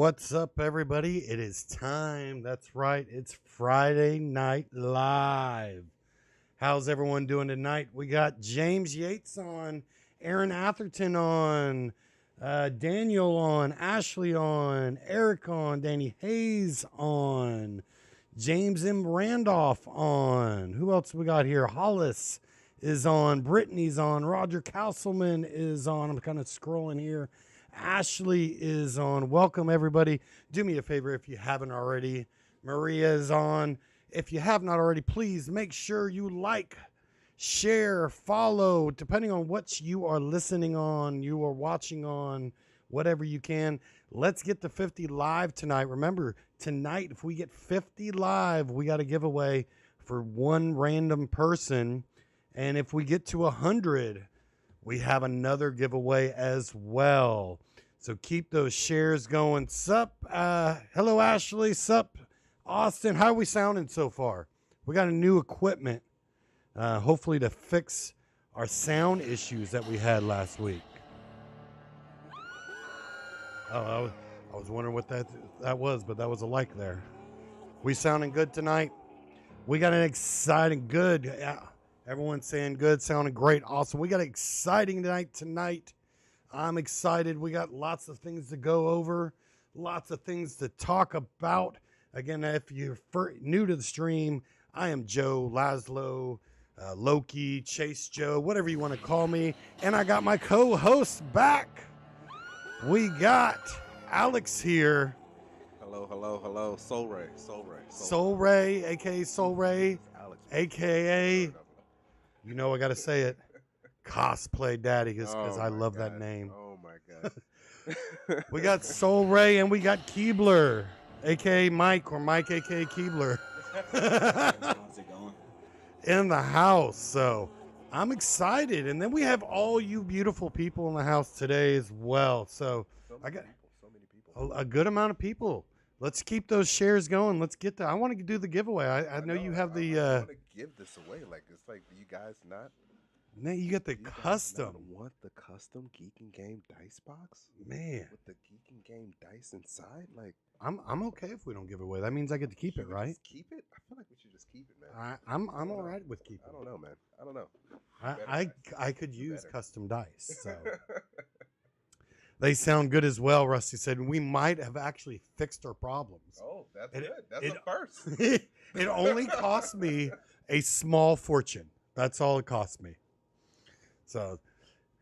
What's up, everybody? It is time. That's right. It's Friday Night Live. How's everyone doing tonight? We got James Yates on, Aaron Atherton on, Daniel on, Ashley on, Eric on, Danny Hayes on, James M. Randolph on. Who else we got here? Hollis is on, Brittany's on, Roger Castleman is on. I'm kind of scrolling here. Ashley is on. Welcome, everybody. Do me a favor if you haven't already. Maria is on. If you have not already, please make sure you like, share, follow, depending on what you are listening on, you are watching on, whatever you can. Let's get to 50 live tonight. Remember, tonight, if we get 50 live, we got a giveaway for one random person. And if we get to 100, we have another giveaway as well. So keep those shares going. Sup? Hello, Ashley. Sup, Austin. How are we sounding so far? We got a new equipment, hopefully to fix our sound issues that we had last week. Oh, I was wondering what that was, but that was a like there. We sounding good tonight? We got an exciting, good. Yeah. Everyone's saying good, sounding great, awesome. We got exciting tonight. I'm excited. We got lots of things to go over, lots of things to talk about. Again, if you're new to the stream, I am Joe Laszlo, Loki, Chase Joe, whatever you want to call me. And I got my co-host back. We got Alex here. Hello. Soul Ray, a.k.a. Soul Ray, a.k.a. You know I got to say it. Cosplay Daddy, because I love that name. Oh, my God. We got Soul Ray and we got Keebler, a.k.a. Mike, or Mike, a.k.a. Keebler. How's it going? In the house. So I'm excited. And then we have all you beautiful people in the house today as well. So I got so many people. a good amount of people. let's keep those shares going. Let's get that. I want to do the giveaway. I know you have the. I want to give this away. Like it's like, do you guys not? Man, you got the Do you guys custom. not want the custom Geek and Game dice box? Man, With the Geek and Game dice inside, like I'm okay if we don't give it away. That means I get to keep should it, we right? just keep it? I feel like we should just keep it, man. I'm I don't all know. right with keeping. I don't know, man. I don't know. I could You use better. custom dice. So they sound good as well. Rusty said we might have actually fixed our problems. Oh, that's It- good. That's it- a first. It only cost me a small fortune. That's all it cost me. So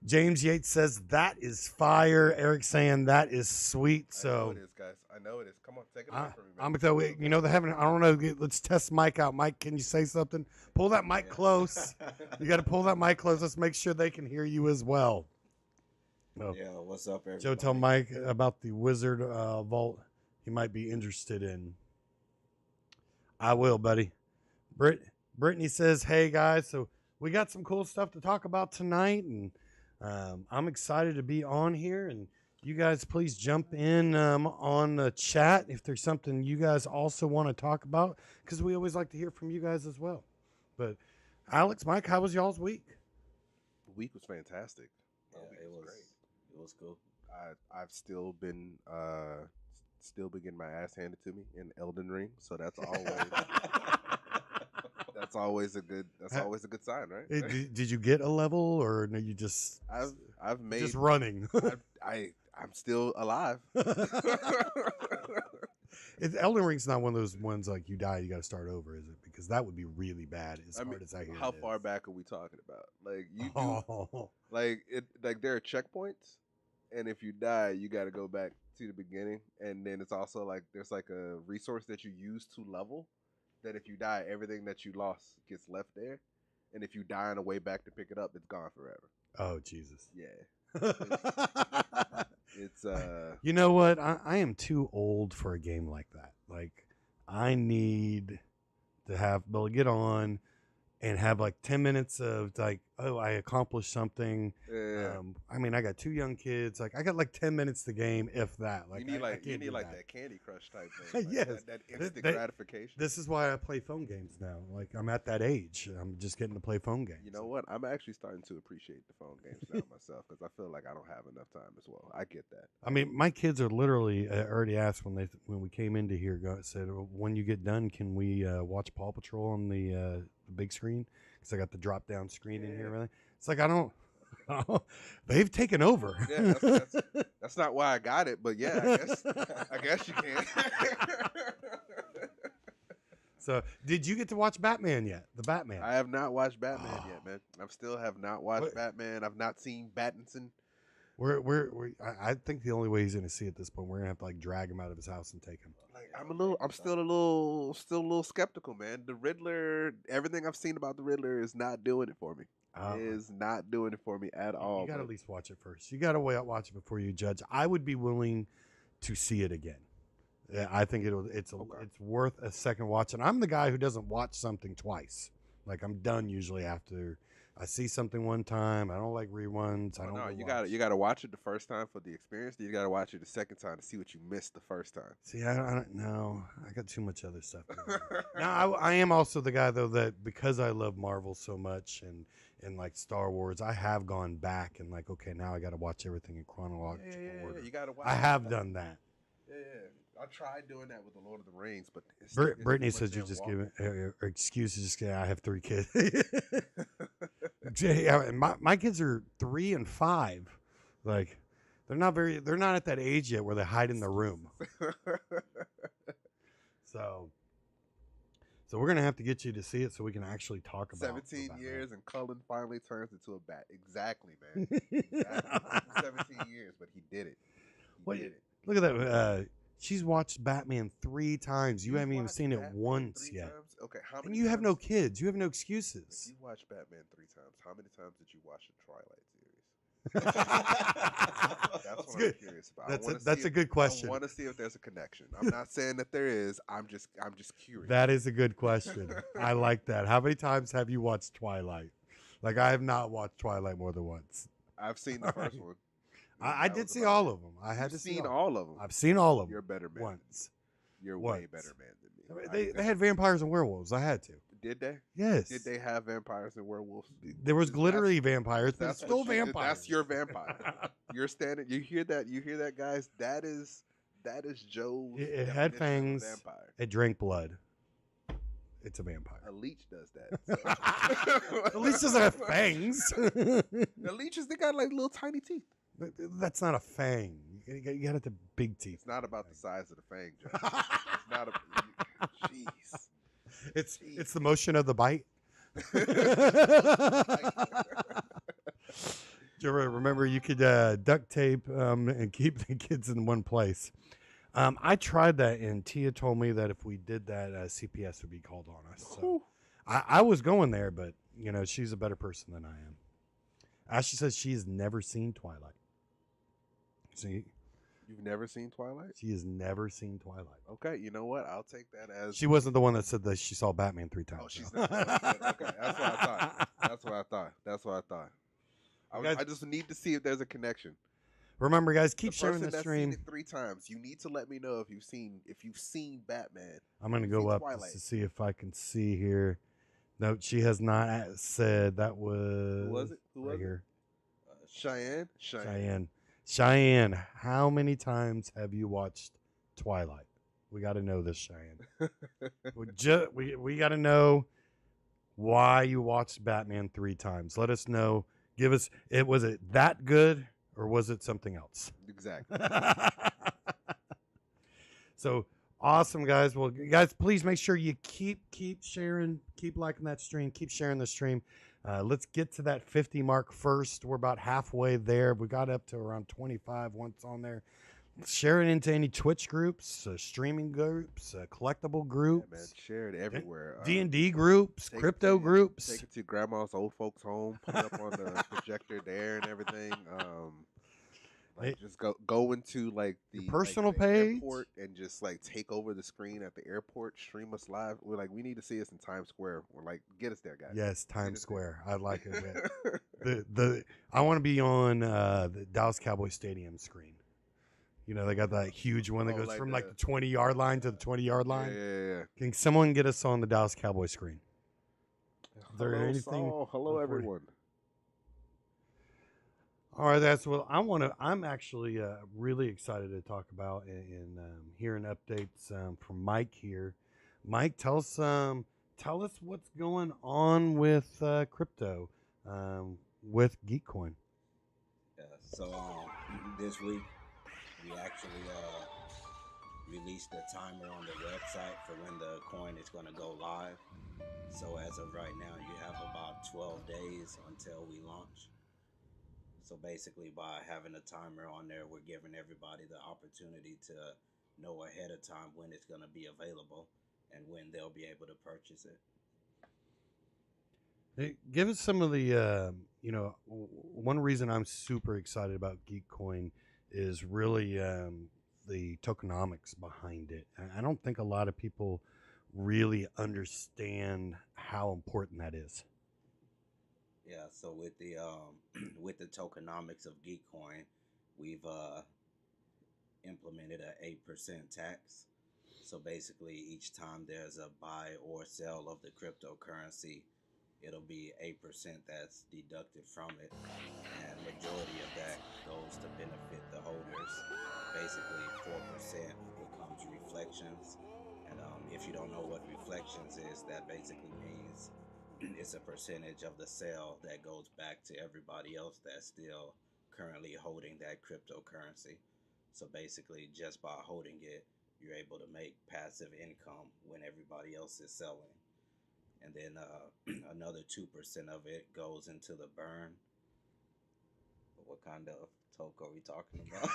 James Yates says that is fire. Eric saying that is sweet. I know So it is, guys. I know it is. Come on, take it away from me, man. I'm gonna tell you know they haven't. I don't know. Let's test Mike out. Mike, can you say something? Pull that mic close. You got to pull that mic close. Let's make sure they can hear you as well. Oh. Yeah, what's up, everybody? Joe, tell Mike about the Wizard Vault. He might be interested in. I will, buddy. Brittany says, "Hey guys, so we got some cool stuff to talk about tonight, and I'm excited to be on here. And you guys, please jump in on the chat if there's something you guys also want to talk about, because we always like to hear from you guys as well. But Alex, Mike, how was y'all's week? The week was fantastic. Yeah, The week it was great. it was cool. I've still been getting my ass handed to me in Elden Ring, so that's always a good sign, right? Hey, did you get a level, or no, you just I've made just running? I'm still alive. Elden Ring's not one of those ones like you die, you got to start over, is it? Because that would be really bad. As hard as I hear. How it far is. back are we talking about? Like you do, Oh, like there are checkpoints, and if you die, you got to go back to the beginning, and then it's also like there's like a resource that you use to level. That if you die, everything that you lost gets left there, and if you die on the way back to pick it up, it's gone forever. oh Jesus. Yeah, it's You know what? I am too old for a game like that. Like, I need to be able to get on and have like 10 minutes of like, oh, I accomplished something. yeah. I mean, I got 2 young kids. Like, I got like 10 minutes to game, if that. Like, you need I like can't do that Candy Crush type thing. Like Yes. that instant They- gratification. This is why I play phone games now. Like, I'm at that age. I'm just getting to play phone games. You know what? I'm actually starting to appreciate the phone games now myself because I feel like I don't have enough time as well. I get that. I mean, my kids are literally already asked when we came into here. Said, when you get done, can we watch Paw Patrol on the big screen? Because I got the drop down screen in here. Really, it's like I don't. They've taken over. Yeah, that's not why I got it, but yeah, I guess you can. So, did you get to watch Batman yet? The Batman. I have not watched Batman yet, man. I still have not watched What? Batman. I've not seen Battinson. I think the only way he's going to see at this point, we're going to have to like drag him out of his house and take him. Like I'm still a little skeptical, man. The Riddler, everything I've seen about the Riddler is not doing it for me. Is not doing it for me at all. You got to man. at least watch it first. You got to watch it before you judge. I would be willing to see it again. Yeah, I think it's worth a second watch. And I'm the guy who doesn't watch something twice. Like, I'm done usually after I see something one time. I don't like reruns. I don't. No, you gotta watch it the first time for the experience. Then you gotta watch it the second time to see what you missed the first time. See, I don't know. I got too much other stuff. Now, I am also the guy though that because I love Marvel so much and like Star Wars, I have gone back and like, okay, now I got to watch everything in chronological order. You gotta watch. I have done that. Yeah. I tried doing that with the Lord of the Rings, but it's Brittany too much says you damn just walking. give her excuses. Just I have 3 kids. Yeah, and my kids are 3 and 5. Like, they're not at that age yet where they hide in the room. So we're gonna have to get you to see it so we can actually talk about 17 about years and Cullen finally turns into a bat. Exactly, man. Exactly. 17 years, but he did it. He did it. Look at that. She's watched Batman 3 times. You haven't even watched seen it Batman once 3 yet. times? Okay, how And many you have no times- kids. You have no excuses. If you watched Batman 3 times, how many times did you watch the Twilight series? That's what good. I'm curious about. That's a good question. I want to see if there's a connection. I'm not saying that there is. I'm just curious. That is a good question. I like that. How many times have you watched Twilight? Like, I have not watched Twilight more than once. I've seen the first one. I That did was see about all it. of them. I had You've to see seen all. all of them. I've seen all of them. You're a better man. Once. You're What? way better man than me. They had vampires and werewolves. I had to. Did they? Yes. Did they have vampires and werewolves? There was Is glittery vampires, but it's That's still what you- vampires. That's your vampire. You're standing. You hear that? You hear that, guys? That is Joe's. It had definition of a fangs. Vampire. It drank blood. It's a vampire. A leech does that. At least doesn't have fangs. The leeches, they got like little tiny teeth. That's not a fang. You got it the big teeth. It's not about the size of the fang, Joe. It's not a. Jeez. It's the motion of the bite. Do you remember you could duct tape and keep the kids in one place? I tried that, and Tia told me that if we did that, CPS would be called on us. So I was going there, but she's a better person than I am. Ashley says she has never seen Twilight. See, You've never seen Twilight? she has never seen Twilight. Okay, you know what? I'll take that as. She wasn't the one that said that she saw Batman 3 times. Oh, she's though. not. Okay, that's what I thought. That's what I thought. I just need to see if there's a connection. Remember, guys, keep The sharing person the that's stream. seen it 3 times. You need to let me know if you've seen Batman. I'm gonna you've go seen up Twilight. to see if I can see here. No, she has not said that was. Who was it? Who right was here? it? Cheyenne. Cheyenne, how many times have you watched Twilight? We got to know this, Cheyenne. we got to know why you watched Batman 3 times. Let us know. Give us. Was it that good or was it something else? Exactly. So awesome, guys. Well, guys, please make sure you keep sharing, keep liking that stream, keep sharing the stream. Let's get to that 50 mark first. We're about halfway there. We got up to around 25 once on there. Share it into any Twitch groups, streaming groups, collectible groups. Yeah, man, share it everywhere. D&D groups, take it crypto to- groups. Take it to grandma's old folks' home. Put it up on the projector there and everything. Just go into like the Your personal the page. airport and just like take over the screen at the airport. Stream us live. We need to see us in Times Square. Get us there, guys. Yes, Get Times us Square. I like it. there. I want to be on the Dallas Cowboy Stadium screen. They got that huge one that goes like from the- the 20-yard line to the 20-yard line. Yeah. Can someone get us on the Dallas Cowboy screen? Is there Hello, anything Saul. Hello, before- everyone. All right, I'm actually really excited to talk about and hearing updates from Mike here. Mike, tell us what's going on with crypto, with Geekcoin. Yeah, so this week we actually released a timer on the website for when the coin is going to go live. So as of right now, you have about 12 days until we launch. So basically, by having a timer on there, we're giving everybody the opportunity to know ahead of time when it's going to be available and when they'll be able to purchase it. Hey, give us some of the, one reason I'm super excited about Geekcoin is really the tokenomics behind it. I don't think a lot of people really understand how important that is. Yeah, so with the with the tokenomics of Geekcoin, we've implemented an 8% tax. So basically, each time there's a buy or sell of the cryptocurrency, it'll be 8% that's deducted from it, and majority of that goes to benefit the holders. Basically, 4% becomes reflections, and if you don't know what reflections is, that basically means it's a percentage of the sale that goes back to everybody else that's still currently holding that cryptocurrency. So basically, just by holding it, you're able to make passive income when everybody else is selling. And then another 2% of it goes into the burn. What kind of toke are we talking about?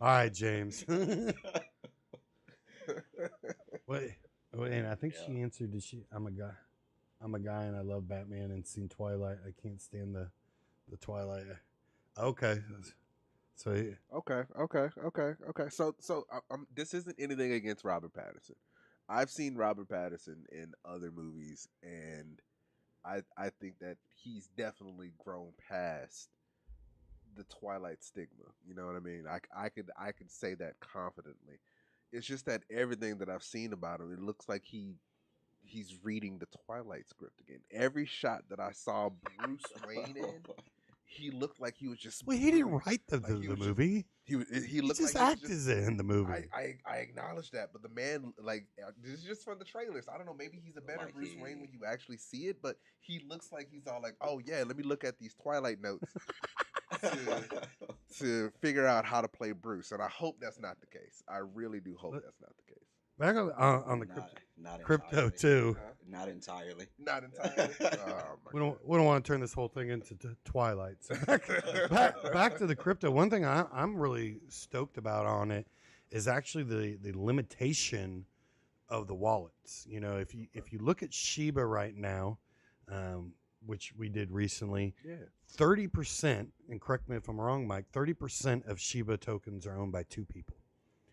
All right, James. Wait, and I think she answered. Did she? I'm a guy, and I love Batman and seen Twilight. I can't stand the Twilight. Okay, so Okay. So this isn't anything against Robert Pattinson. I've seen Robert Pattinson in other movies, and I think that he's definitely grown past the Twilight stigma. You know what I mean? I could say that confidently. It's just that everything that I've seen about him, it looks like he's reading the Twilight script again. Every shot that I saw Bruce Wayne in, he looked like he was just. Well, he didn't brooding. write the Like, he was movie. He He looked just like he was acted in the movie. I acknowledge that, but the man, like, this is just from the trailers. I don't know. Maybe he's a better Like Bruce Wayne when you actually see it, but he looks like he's all like, "Oh yeah, let me look at these Twilight notes to figure out how to play Bruce." And I hope that's not the case. I really do hope that's not the case. Back on the not crypto entirely. too. Not entirely. Not entirely. Oh, We don't want to turn this whole thing into Twilight. So back to the crypto. One thing I'm really stoked about on it is actually the limitation of the wallets. You know, if you look at Shiba right now, which we did recently, Yeah. 30%, and correct me if I'm wrong, Mike, 30% of Shiba tokens are owned by two people.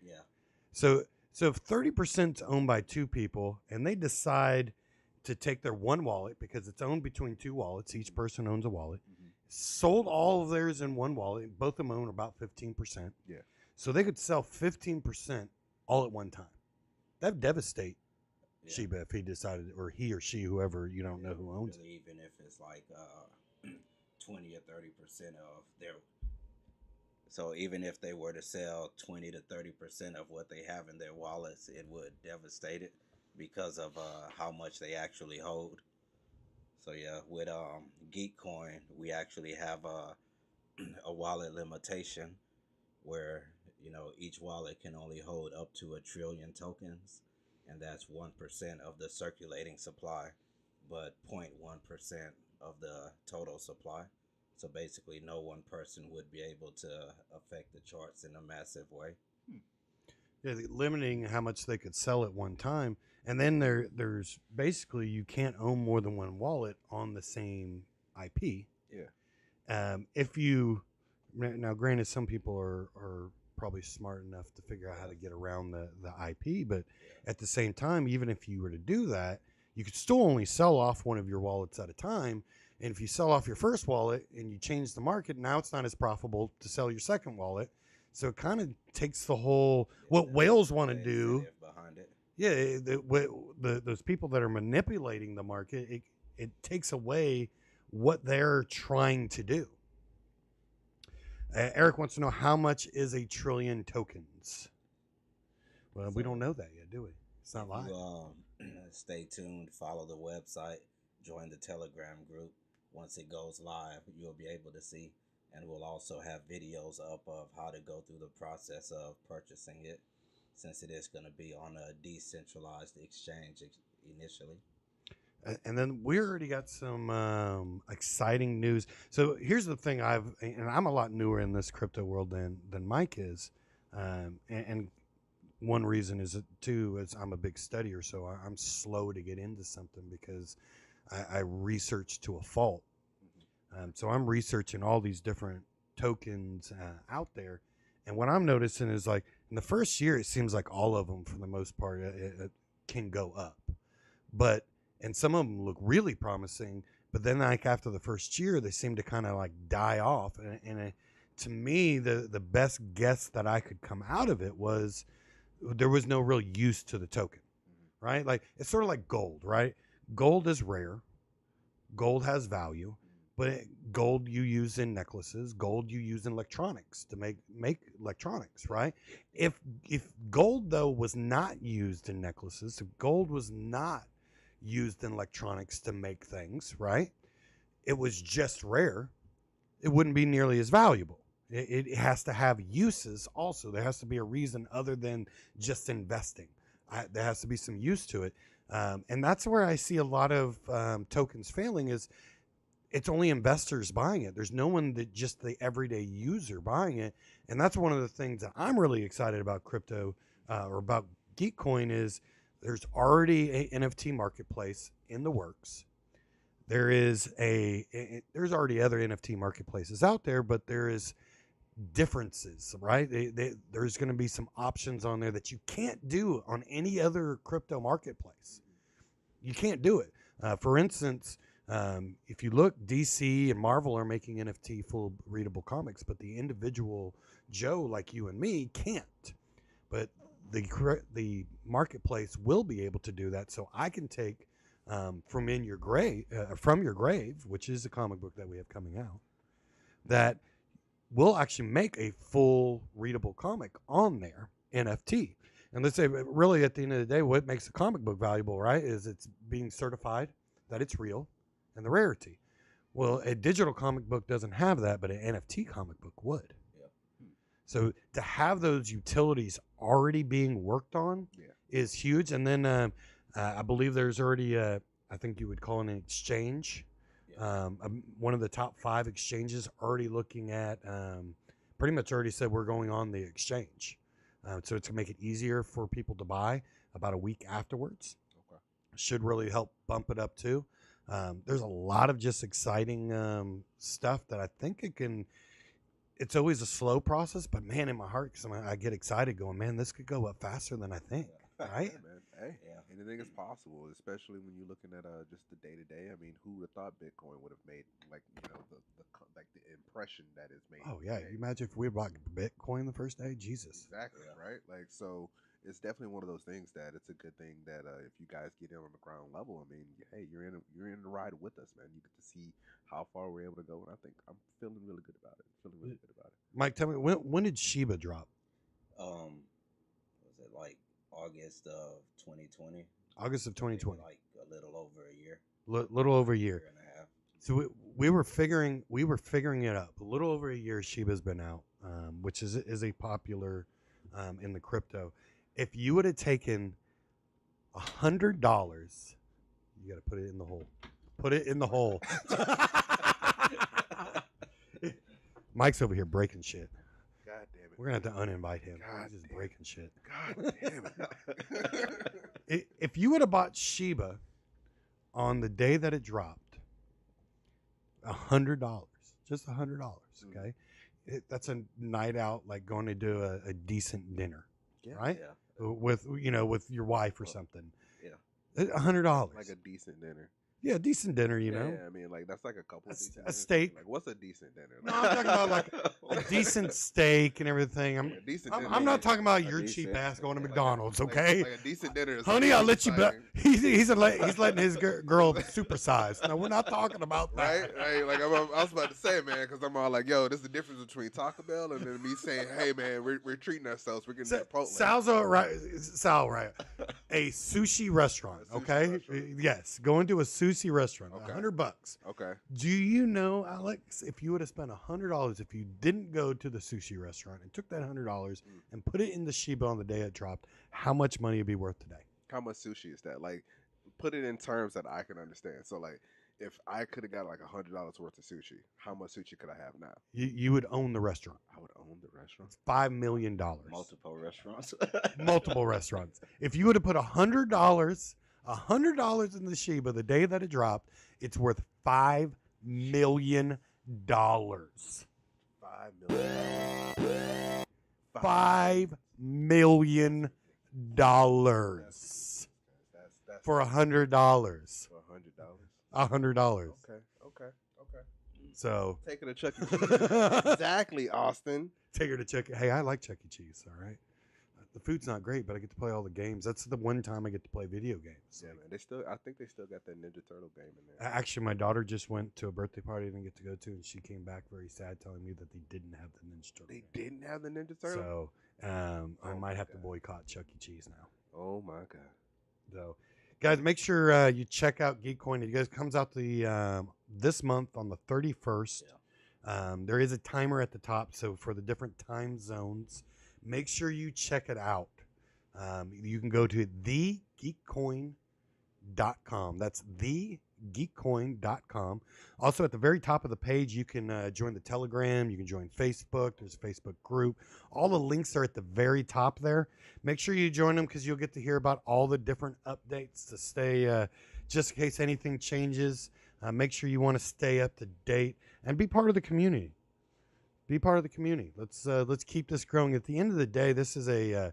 Yeah. So if 30% is owned by two people and they decide to take their one wallet because it's owned between two wallets, each person owns a wallet, sold all of theirs in one wallet, both of them own about 15%. Yeah. So they could sell 15% all at one time. That'd devastate Yeah. Shiba if he decided, or he or she, whoever, you don't know who owns it. Really, even if it's like 20 or 30% of their. So even if they were to sell 20 to 30% of what they have in their wallets, it would devastate it because of how much they actually hold. So yeah, with Geekcoin, we actually have a wallet limitation where each wallet can only hold up to 1 trillion tokens, and that's 1% of the circulating supply, but 0.1% of the total supply. So basically, no one person would be able to affect the charts in a massive way. Yeah, limiting how much they could sell at one time. And then there's basically you can't own more than one wallet on the same IP. Yeah. If you now, granted, some people are probably smart enough to figure out how to get around the IP, but at the same time, even if you were to do that, you could still only sell off one of your wallets at a time. And if you sell off your first wallet and you change the market, now it's not as profitable to sell your second wallet. So it kind of takes the whole what whales want to do. Behind it. Yeah, those people that are manipulating the market, it takes away what they're trying to do. Eric wants to know how much is 1 trillion tokens. Well, we don't know that yet, do we? It's not live. Stay tuned. Follow the website. Join the Telegram group. Once it goes live, you'll be able to see, and we'll also have videos up of how to go through the process of purchasing it, since it is going to be on a decentralized exchange initially. And then we already got some exciting news. So here's the thing: and I'm a lot newer in this crypto world than Mike is, and one reason is I'm a big studier, so I'm slow to get into something because I research to a fault. So I'm researching all these different tokens out there, and what I'm noticing is like in the first year, it seems like all of them, for the most part, it can go up, and some of them look really promising. But then, like after the first year, they seem to kind of like die off. And to me, the best guess that I could come out of it was there was no real use to the token, right? Like it's sort of like gold, right? Gold is rare. Gold has value, but gold you use in necklaces, gold you use in electronics to make electronics, right? If gold though was not used in necklaces, if gold was not used in electronics to make things, right? It was just rare, it wouldn't be nearly as valuable. It has to have uses also. There has to be a reason other than just investing. There has to be some use to it. And that's where I see a lot of tokens failing is it's only investors buying it. There's no one that just the everyday user buying it. And that's one of the things that I'm really excited about crypto or about Geekcoin is there's already an NFT marketplace in the works. There's already other NFT marketplaces out there, but there is differences, right? There's going to be some options on there that you can't do on any other crypto marketplace. You can't do it. For instance, If you look, DC and Marvel are making NFT full readable comics, but the individual Joe like you and me can't. But the marketplace will be able to do that. So I can take from your grave, which is a comic book that we have coming out, that will actually make a full readable comic on there, NFT. And let's say, really, at the end of the day, what makes a comic book valuable, right, is it's being certified that it's real and the rarity. Well, a digital comic book doesn't have that, but an NFT comic book would. Yeah. So to have those utilities already being worked on is huge. And then I believe there's already, I think you would call it an exchange. Yeah. One of the top 5 exchanges already looking at, pretty much already said we're going on the exchange. So it's going to make it easier for people to buy about a week afterwards. Okay. Should really help bump it up too. There's a lot of just exciting stuff that I think it's always a slow process, but man, in my heart, because I get excited going, man, this could go up faster than I think, right? Yeah, man. Hey, anything is possible, especially when you're looking at just the day to day. I mean, who would have thought Bitcoin would have made the impression that it's made? Oh yeah, you imagine if we bought Bitcoin the first day, Jesus. Exactly, right? Like, so it's definitely one of those things that it's a good thing that if you guys get in on the ground level, I mean, hey, you're in the ride with us, man. You get to see how far we're able to go, and I think I'm feeling really good about it. Mike, tell me, when did Shiba drop? Was it like August of 2020? August of 2020. Like a little over a year. Little over a year. Year and a half. So we were figuring it up. A little over a year, Shiba's been out, which is a popular in the crypto. If you would have taken $100, you got to put it in the hole. Put it in the hole. Mike's over here breaking shit. God damn it. We're going to have to uninvite him. God He's just damn breaking shit. God damn it. If you would have bought Shiba on the day that it dropped, $100, just $100, okay? That's a night out, like going to do a decent dinner, right? Yeah. With your wife or something. Yeah. $100. Like a decent dinner. Yeah, decent dinner, you know. Yeah, I mean, like that's like a couple of decent a dinners. steak. Like, what's a decent dinner? No, I'm talking about like a decent steak and everything. A decent dinner. I'm not talking about your decent- cheap ass going to like- McDonald's, okay? Like a decent dinner. Is Honey, like I'll let you. exciting. He's letting his girl supersize. No, we're not talking about that. Right? Like I was about to say, man, because I'm all like, yo, this is the difference between Taco Bell and then me saying, hey, man, we're treating ourselves. We're getting Chipotle. Sal, right? A sushi restaurant, A sushi okay? restaurant. Yes, going to a sushi restaurant, Okay. $100. Okay. Do you know, Alex, if you would have spent $100, if you didn't go to the sushi restaurant and took that $100 and put it in the Shiba on the day it dropped, how much money would be worth today? How much sushi is that? Like, put it in terms that I can understand. So, like, if I could have got like $100 worth of sushi, how much sushi could I have now? You would own the restaurant. I would own the restaurant. $5 million. Multiple restaurants. Multiple restaurants. If you would have put $100 in the Shiba the day that it dropped, it's worth $5 million. $5 million. $5 million for $100. For $100. $100. Okay. So Take it to Chuck E. Cheese. Exactly, Austin. take her to Chuck. Hey, I like Chuck E. Cheese. All right. The food's not great, but I get to play all the games. That's the one time I get to play video games. Yeah, man. I think they still got that Ninja Turtle game in there. Actually, my daughter just went to a birthday party I didn't get to go to, and she came back very sad, telling me that they didn't have the Ninja Turtle. They game. didn't have the Ninja Turtle? So I Oh might my have to God. boycott Chuck E. Cheese now. Oh, my God. So, guys, make sure you check out Geek Coin. It guys comes out this month on the 31st. There is a timer at the top, so for the different time zones, make sure you check it out. You can go to thegeekcoin.com. That's thegeekcoin.com. Also, at the very top of the page, you can join the Telegram. You can join Facebook. There's a Facebook group. All the links are at the very top there. Make sure you join them because you'll get to hear about all the different updates to stay, just in case anything changes. Make sure you want to stay up to date and be part of the community. Be part of the community. Let's keep this growing. At the end of the day, this is a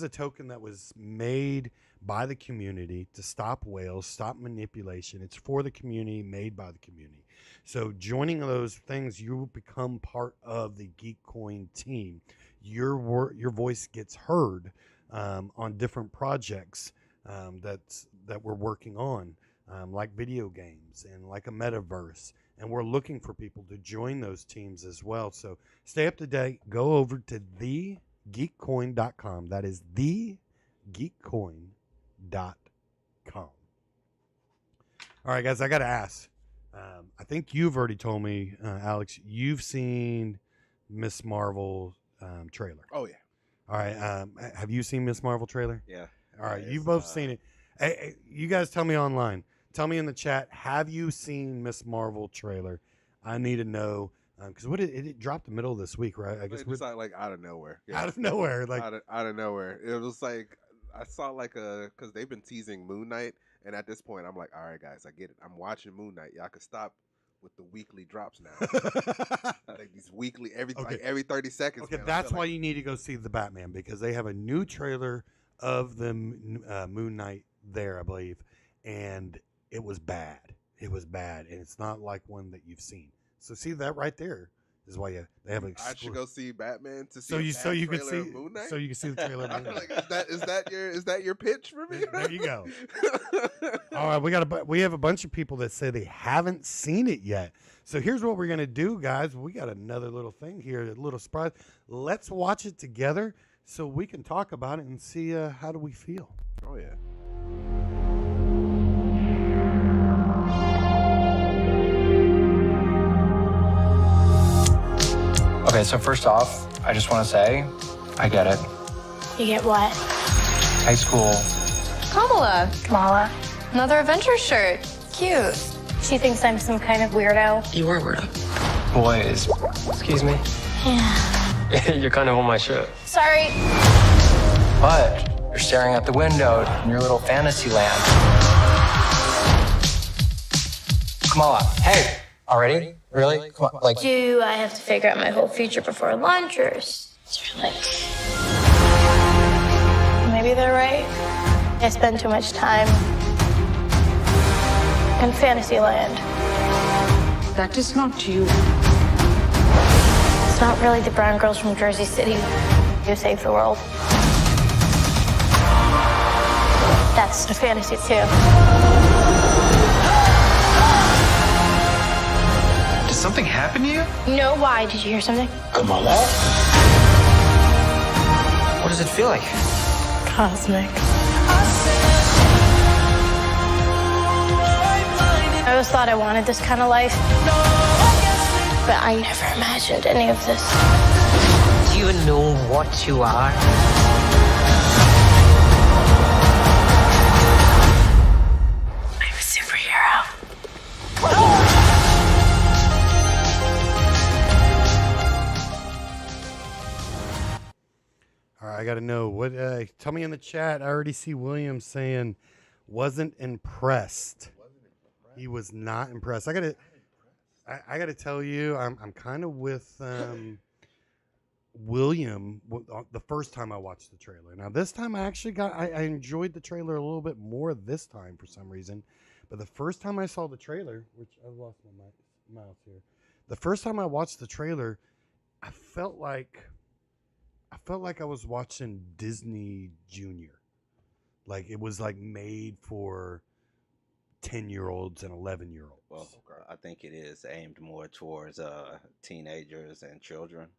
token that was made by the community to stop whales, stop manipulation. It's for the community, made by the community. So joining those things, you will become part of the Geek Coin team. Your voice gets heard on different projects that we're working on, like video games and like a metaverse. And we're looking for people to join those teams as well. So stay up to date. Go over to thegeekcoin.com. That is thegeekcoin.com. All right, guys, I got to ask. I think you've already told me, Alex, you've seen Miss Marvel trailer. Oh yeah. All right. Have you seen Miss Marvel trailer? Yeah. All right. It's, You've both seen it. Hey, you guys tell me online. Tell me in the chat. Have you seen Miss Marvel trailer? I need to know because it dropped the middle of this week, right? I guess It's like out of nowhere. Yeah. out of nowhere. Like out of nowhere. It was like I saw like because they've been teasing Moon Knight, and at this point I'm like, all right, guys, I get it. I'm watching Moon Knight. Y'all can stop with the weekly drops now. Like these weekly like every 30 seconds. Okay, man, that's why like, you need to go see the Batman because they have a new trailer of the Moon Knight there, I believe, and it was bad. It was bad, and it's not like one that you've seen. So see that right there is why they have a. I should go see Batman to see. So you can see Moon Knight? so you can see the trailer. Of I Moon feel Knight. like is that your pitch for me? There you go. All right, we have a bunch of people that say they haven't seen it yet. So here's what we're gonna do, guys. We got another little thing here, a little surprise. Let's watch it together so we can talk about it and see how do we feel. Oh yeah. Okay, so first off, I just want to say, I get it. You get what? High school. Kamala. Another adventure shirt. Cute. She thinks I'm some kind of weirdo. You are weirdo. Boys. Excuse me? Yeah. You're kind of on my shirt. Sorry. But you're staring out the window in your little fantasy land. Kamala, hey! Already? Really? Come on, like... Do I have to figure out my whole future before lunch, or is there like... Maybe they're right. I spend too much time in Fantasyland. That is not you. It's not really the brown girls from Jersey City who save the world. That's the fantasy too. Did something happen to you? No, why? Did you hear something? Kamala? What does it feel like? Cosmic. I always thought I wanted this kind of life, but I never imagined any of this. Do you know what you are? I'm a superhero. All right, I got to know what. Tell me in the chat. I already see William saying wasn't impressed. He was not impressed. I gotta tell you, I'm kind of with William the first time I watched the trailer. Now this time I actually I enjoyed the trailer a little bit more this time for some reason. But the first time I saw the trailer, which I lost my mouse here, the first time I watched the trailer, I felt like I was watching Disney Junior. Like it was like made for 10-year-olds and 11-year-olds. Well, I think it is aimed more towards teenagers and children,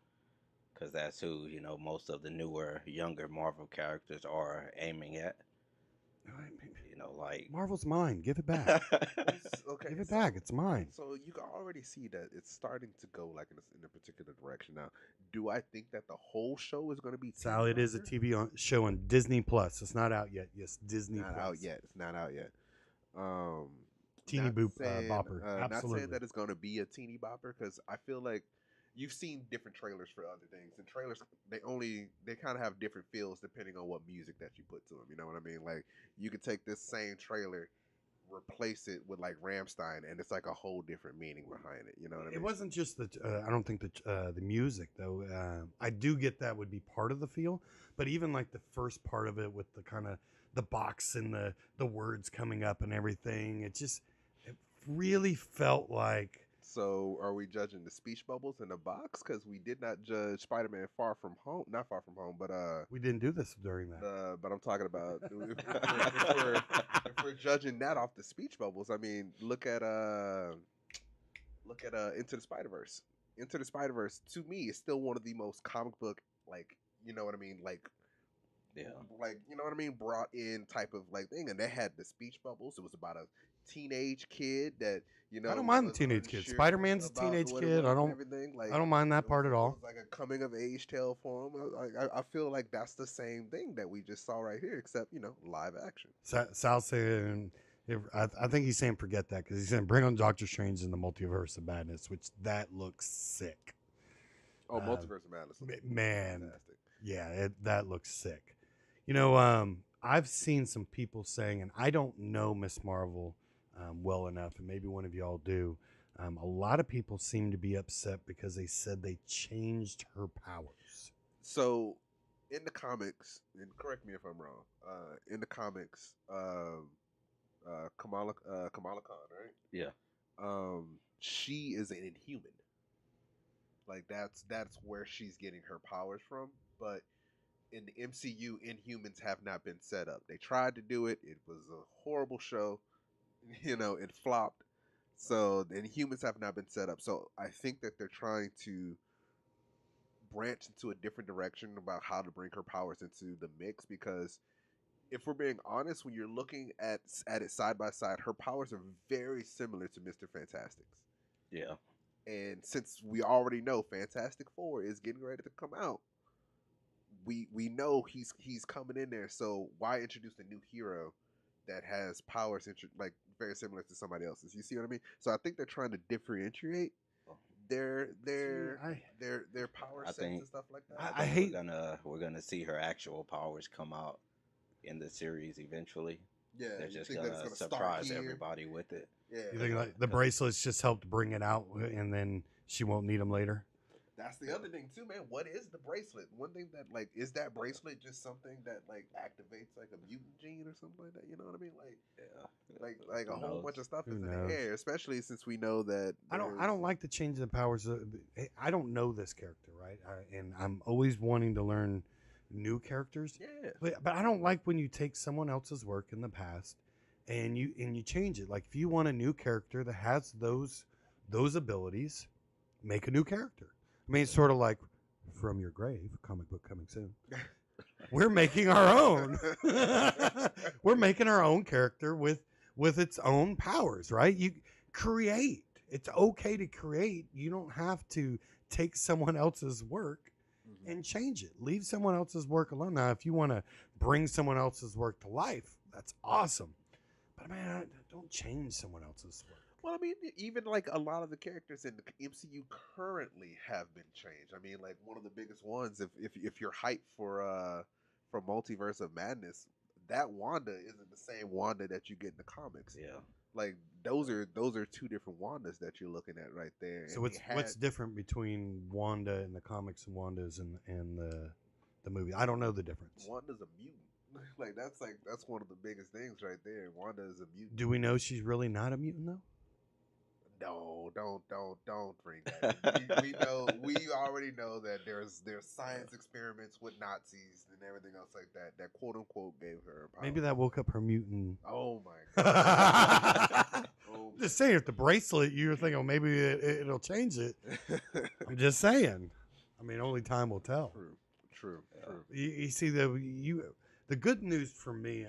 because that's who most of the newer, younger Marvel characters are aiming at. Like Marvel's mine. Give it back. Okay, Give it back. It's mine. So you can already see that it's starting to go like in a particular direction now. Do I think that the whole show is going to be? Sal, it is a TV show on Disney Plus. It's not out yet. Yes, Disney Not Plus. out yet. It's not out yet. Teeny not boop saying, bopper. Not Absolutely. saying that it's going to be a teeny bopper, because I feel like you've seen different trailers for other things, and trailers they kind of have different feels depending on what music that you put to them. You know what I mean? Like you could take this same trailer, replace it with like Rammstein, and it's like a whole different meaning behind it. You know what I mean? It wasn't just the. I don't think the music though. I do get that would be part of the feel, but even like the first part of it with the kind of the box and the words coming up and everything. It really felt like. So, are we judging the speech bubbles in the box? Because we did not judge Spider-Man Far From Home, not Far From Home, but We didn't do this during that. but I'm talking about if we're judging that off the speech bubbles. I mean, look at Into the Spider-Verse. Into the Spider-Verse to me is still one of the most comic book, like, you know what I mean, like, Yeah. like, you know what I mean, brought in type of like thing. And they had the speech bubbles. It was about a teenage kid that, you know, I don't mind the was teenage kid. unsure Spider-Man's a about teenage what it kid. was I and don't. everything. Like, I don't mind that part at it all. was like a coming of age tale for him. I feel like that's the same thing that we just saw right here, except, you know, live action. Sal's saying, I think he's saying forget that because he's saying bring on Doctor Strange in the Multiverse of Madness, which that looks sick. Oh, Multiverse of Madness. Man, Fantastic. yeah, that looks sick. You know, I've seen some people saying, and I don't know Miss Marvel well enough, and maybe one of y'all do. A lot of people seem to be upset because they said they changed her powers. So, in the comics, and correct me if I'm wrong, in the comics, Kamala Khan, right? Yeah. She is an Inhuman. Like that's where she's getting her powers from. But in the MCU, Inhumans have not been set up. They tried to do it. It was a horrible show. You know, it flopped. So the Inhumans have not been set up. So I think that they're trying to branch into a different direction about how to bring her powers into the mix because if we're being honest, when you're looking at it side by side, her powers are very similar to Mr. Fantastic's. Yeah. And since we already know Fantastic Four is getting ready to come out, we know he's coming in there. So why introduce a new hero that has powers like very similar to somebody else's? You see what I mean? So I think they're trying to differentiate their power sets and stuff like that. I hate. We're gonna see her actual powers come out in the series eventually. Yeah, They're you just think that it's gonna start surprise here? everybody with it. Yeah, You think like the bracelets just helped bring it out, and then she won't need them later? that's the other thing too, man. What is the bracelet? One thing that like is that bracelet just something that like activates like a mutant gene or something like that? You know what I mean? Like like a Who whole knows? bunch of stuff Who is in knows? the air, especially since we know that I don't like the change of the powers. I don't know this character, right? And I'm always wanting to learn new characters. Yeah, But I don't like when you take someone else's work in the past and you change it. Like if you want a new character that has those abilities, make a new character. I mean, it's sort of like From Your Grave, comic book coming soon. We're making our own. We're making our own character with its own powers, right? You create. It's okay to create. You don't have to take someone else's work and change it. Leave someone else's work alone. Now, if you want to bring someone else's work to life, that's awesome. But man, don't change someone else's work. Well, I mean, even like a lot of the characters in the MCU currently have been changed. I mean, like one of the biggest ones, if you're hyped for Multiverse of Madness, that Wanda isn't the same Wanda that you get in the comics. Yeah. Like those are two different Wandas that you're looking at right there. So what's different between Wanda in the comics and Wanda's in the movie? I don't know the difference. Wanda's a mutant. That's one of the biggest things right there. Wanda is a mutant. Do we know she's really not a mutant though? No, don't bring that. We already know that there's science experiments with Nazis and everything else like that. That quote unquote gave her power. Maybe that woke up her mutant. Oh my god! Just saying, if the bracelet, you're thinking, well, maybe it'll change it. I'm just saying. I mean, only time will tell. True. You see, the good news for me,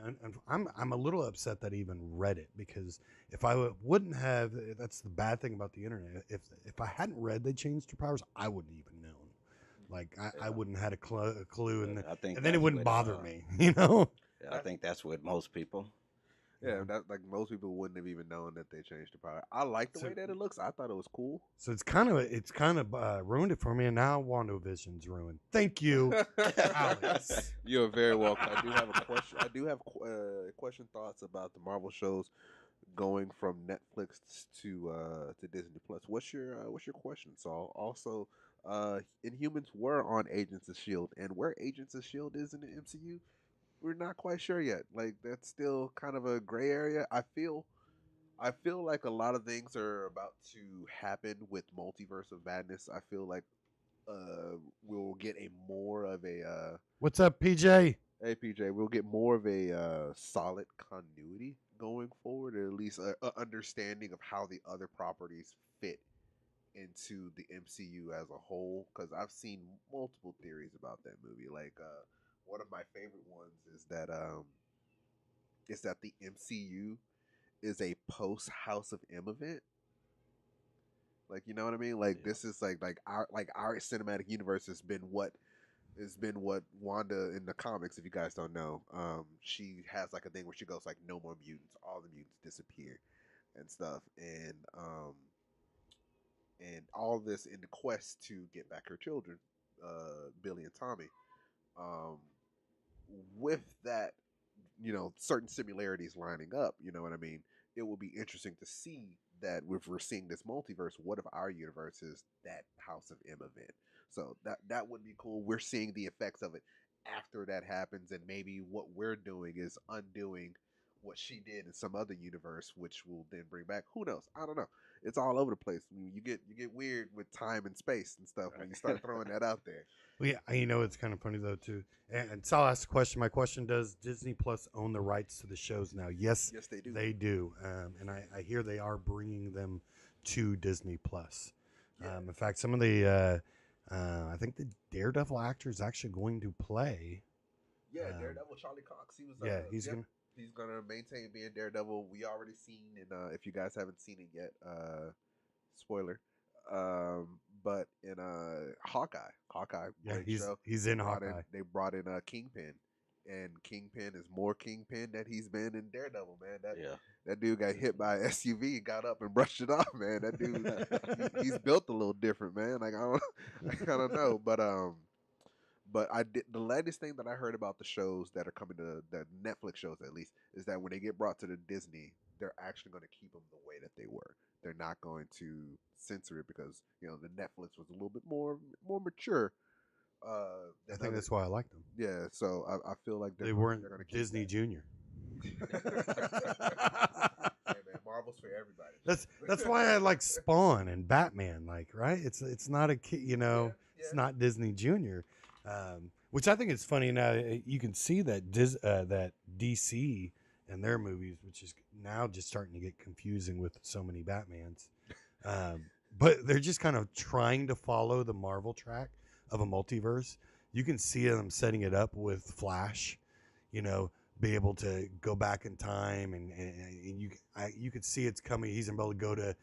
I'm a little upset that I even read it because if I wouldn't have, that's the bad thing about the internet. If I hadn't read they changed her powers, I wouldn't even known. Like I wouldn't had a clue, and then it wouldn't bother me. You know. I think that's with most people. Yeah, that like most people wouldn't have even known that they changed the power. I like the way that it looks. I thought it was cool. So it's kind of ruined it for me, and now WandaVision's ruined. Thank you, Alex. You're very welcome. I do have a question. I do have question thoughts about the Marvel shows going from Netflix to Disney Plus. What's your question, Saul? Also, Inhumans were on Agents of Shield, and where Agents of Shield is in the MCU, we're not quite sure yet. Like that's still kind of a gray area. I feel like a lot of things are about to happen with Multiverse of Madness. I feel like we'll get a more of a What's up, PJ? hey PJ, we'll get more of a solid continuity going forward, or at least a understanding of how the other properties fit into the MCU as a whole. Because I've seen multiple theories about that movie. Like one of my favorite ones is that the MCU is a post House of M event. Like you know what I mean? Like this is like our cinematic universe has been what Wanda in the comics, if you guys don't know, she has like a thing where she goes like no more mutants, all the mutants disappear and stuff. And all this in the quest to get back her children, Billy and Tommy. Um with that, certain similarities lining up, you know what I mean? It will be interesting to see that if we're seeing this multiverse, what if our universe is that House of M event? So that would be cool. We're seeing the effects of it after that happens, and maybe what we're doing is undoing what she did in some other universe, which will then bring back. Who knows? I don't know. It's all over the place. I mean, you get weird with time and space and stuff when you start throwing that out there. Well, yeah, it's kind of funny though too. And so I'll ask the question. My question: does Disney Plus own the rights to the shows now? Yes, Yes, they do. They do, and I hear they are bringing them to Disney Plus. Yeah. In fact, some of the I think the Daredevil actor is actually going to play. Yeah, Daredevil, Charlie Cox. He was. He's gonna maintain being Daredevil. We already seen, and if you guys haven't seen it yet, spoiler. But in Hawkeye, Yeah, great he's show. he's in They brought Hawkeye. They brought in Kingpin, and Kingpin is more Kingpin than he's been in Daredevil. Man, that dude got hit by a SUV, got up and brushed it off. Man, that dude, he's built a little different. Man, like I don't know, but I did the latest thing that I heard about the shows that are coming to the Netflix shows, at least, is that when they get brought to the Disney, they're actually going to keep them the way that they were. They're not going to censor it because the Netflix was a little bit more mature. I think that's why I like them. Yeah, so I feel like They weren't they're going to keep Disney Junior. Hey man, Marvel's for everybody. That's why I like Spawn and Batman. Like, right? It's not a kid. It's not Disney Junior. Which I think is funny now. You can see that that DC and their movies, which is now just starting to get confusing with so many Batmans. But they're just kind of trying to follow the Marvel track of a multiverse. You can see them setting it up with Flash, be able to go back in time, and you could see it's coming. He's able to go to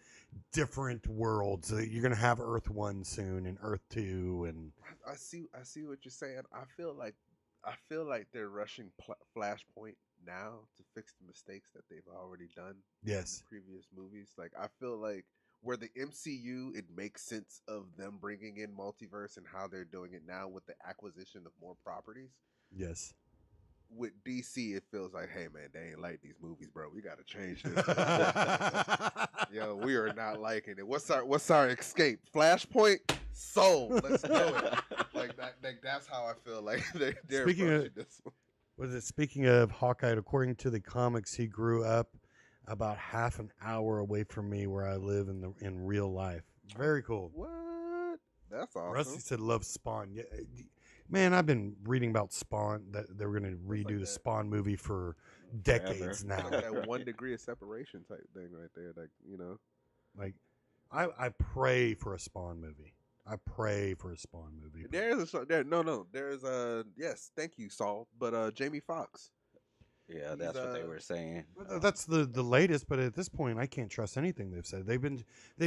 different worlds. So you're gonna have Earth 1 soon and Earth 2, and I see what you're saying. I feel like they're rushing Flashpoint now to fix the mistakes that they've already done yes, in the previous movies. Like I feel like where the MCU, it makes sense of them bringing in multiverse and how they're doing it now with the acquisition of more properties. yes. With DC, it feels like, hey man, they ain't like these movies, bro. We gotta change this. Yo, we are not liking it. What's our escape? Flashpoint? Sold. Let's do it. That's how I feel like they're approaching this one. Speaking of Hawkeye, according to the comics, he grew up about half an hour away from me where I live in real life. Very cool. What? That's awesome. Rusty said love Spawn. Yeah, man, I've been reading about Spawn, that they were going to redo the Spawn movie for decades now. Like that 1 degree of separation type thing right there. Like, I pray for a Spawn movie. There's yes, thank you, Saul. But Jamie Foxx. Yeah, that's what they were saying. That's the latest, but at this point, I can't trust anything they've said. They've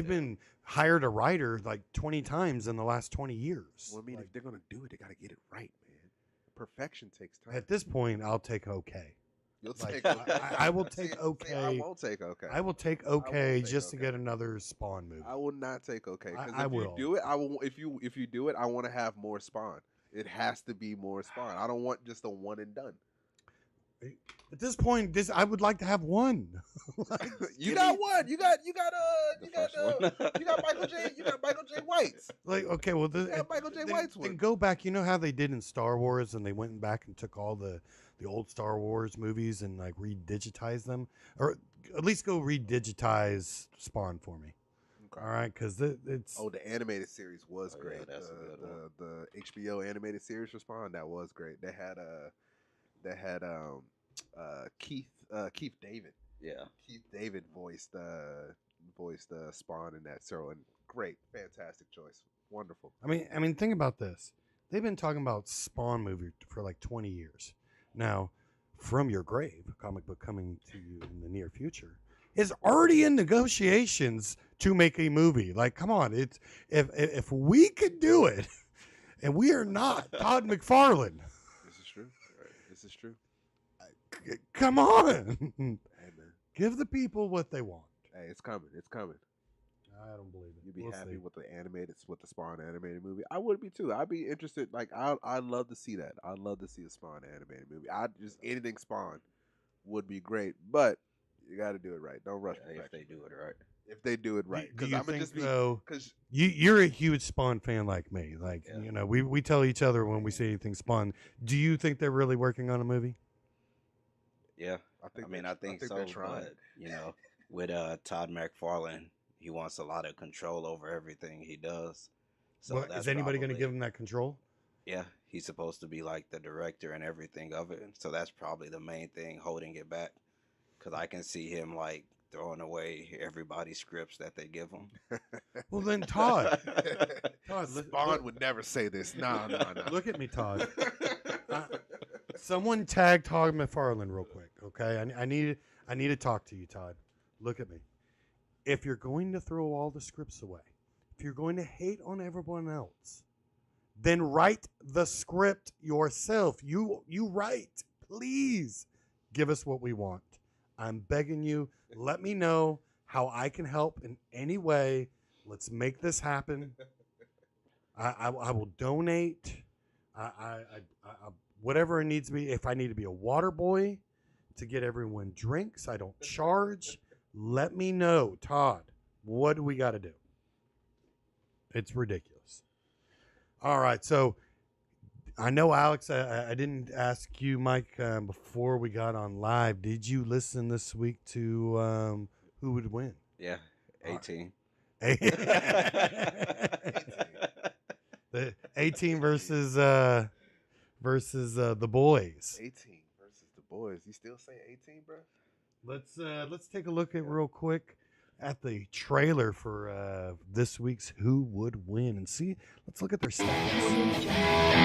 been hired a writer like 20 times in the last 20 years. Well, I mean, if they're gonna do it, they gotta get it right, man. Perfection takes time. At this point, I'll take okay. You'll Like, take okay. I will take okay. I won't take okay. I will take okay just to get another Spawn movie. I will not take okay. I will. You do it, I will. If you do it, I want to have more Spawn. It has to be more Spawn. I don't want just a one and done. At this point, I would like to have one. Like, you got one. You got Michael J. You got Michael J. White's. Like, okay, well, Michael J. White's one. Then go back. You know how they did in Star Wars, and they went back and took all the the old Star Wars movies and like redigitize them, or at least go redigitize Spawn for me. Okay. All right, because it's Oh, the animated series was Oh, yeah, great. that's a good one. The HBO animated series for Spawn, that was great. They had Keith David. Yeah. Keith David voiced Spawn in that, so and great, fantastic choice, wonderful. I mean, think about this. They've been talking about Spawn movie for like 20 years. Now, From Your Grave, a comic book coming to you in the near future, is already in negotiations to make a movie. Like, come on, it's if we could do it, and we are not Todd McFarlane. This is true. This is true. Come on, Hey man, give the people what they want. hey, it's coming. It's coming. I don't believe it. You'd be We'll happy see. with the Spawn animated movie. I would be too. I'd be interested. Like I'd love to see that. I'd love to see a Spawn animated movie. I just anything Spawn would be great, but you got to do it right. Don't rush If perfection. they do it right. If they do it right, Do because you I'm gonna think, just be though, because you're a huge Spawn fan like me. Like, Yeah. you know, we tell each other when we see anything Spawn. Do you think they're really working on a movie? Yeah. I think I think so. they're trying. But, you know, with Todd McFarlane, he wants a lot of control over everything he does. So Well, that's is anybody going to probably- give him that control? Yeah, he's supposed to be like the director and everything of it. So that's probably the main thing holding it back. Because I can see him like throwing away everybody's scripts that they give him. Well, then Todd. Todd, Spawn would never say this. No. look at me, Todd. Someone tag Todd McFarlane real quick, okay? I need to talk to you, Todd. Look at me. If you're going to throw all the scripts away, if you're going to hate on everyone else, then write the script yourself. You write. Please give us what we want. I'm begging you. Let me know how I can help in any way. Let's make this happen. I will donate. I whatever it needs to be. If I need to be a water boy to get everyone drinks, I don't charge. Let me know, Todd. What do we got to do? It's ridiculous. All right, so I know, Alex, I didn't ask you, Mike, before we got on live. Did you listen this week to who would win? Yeah, 18. The 18 versus the boys. 18 versus the boys. You still say 18, bro? Let's take a look at real quick at the trailer for this week's Who Would Win and see. Let's look at their stats.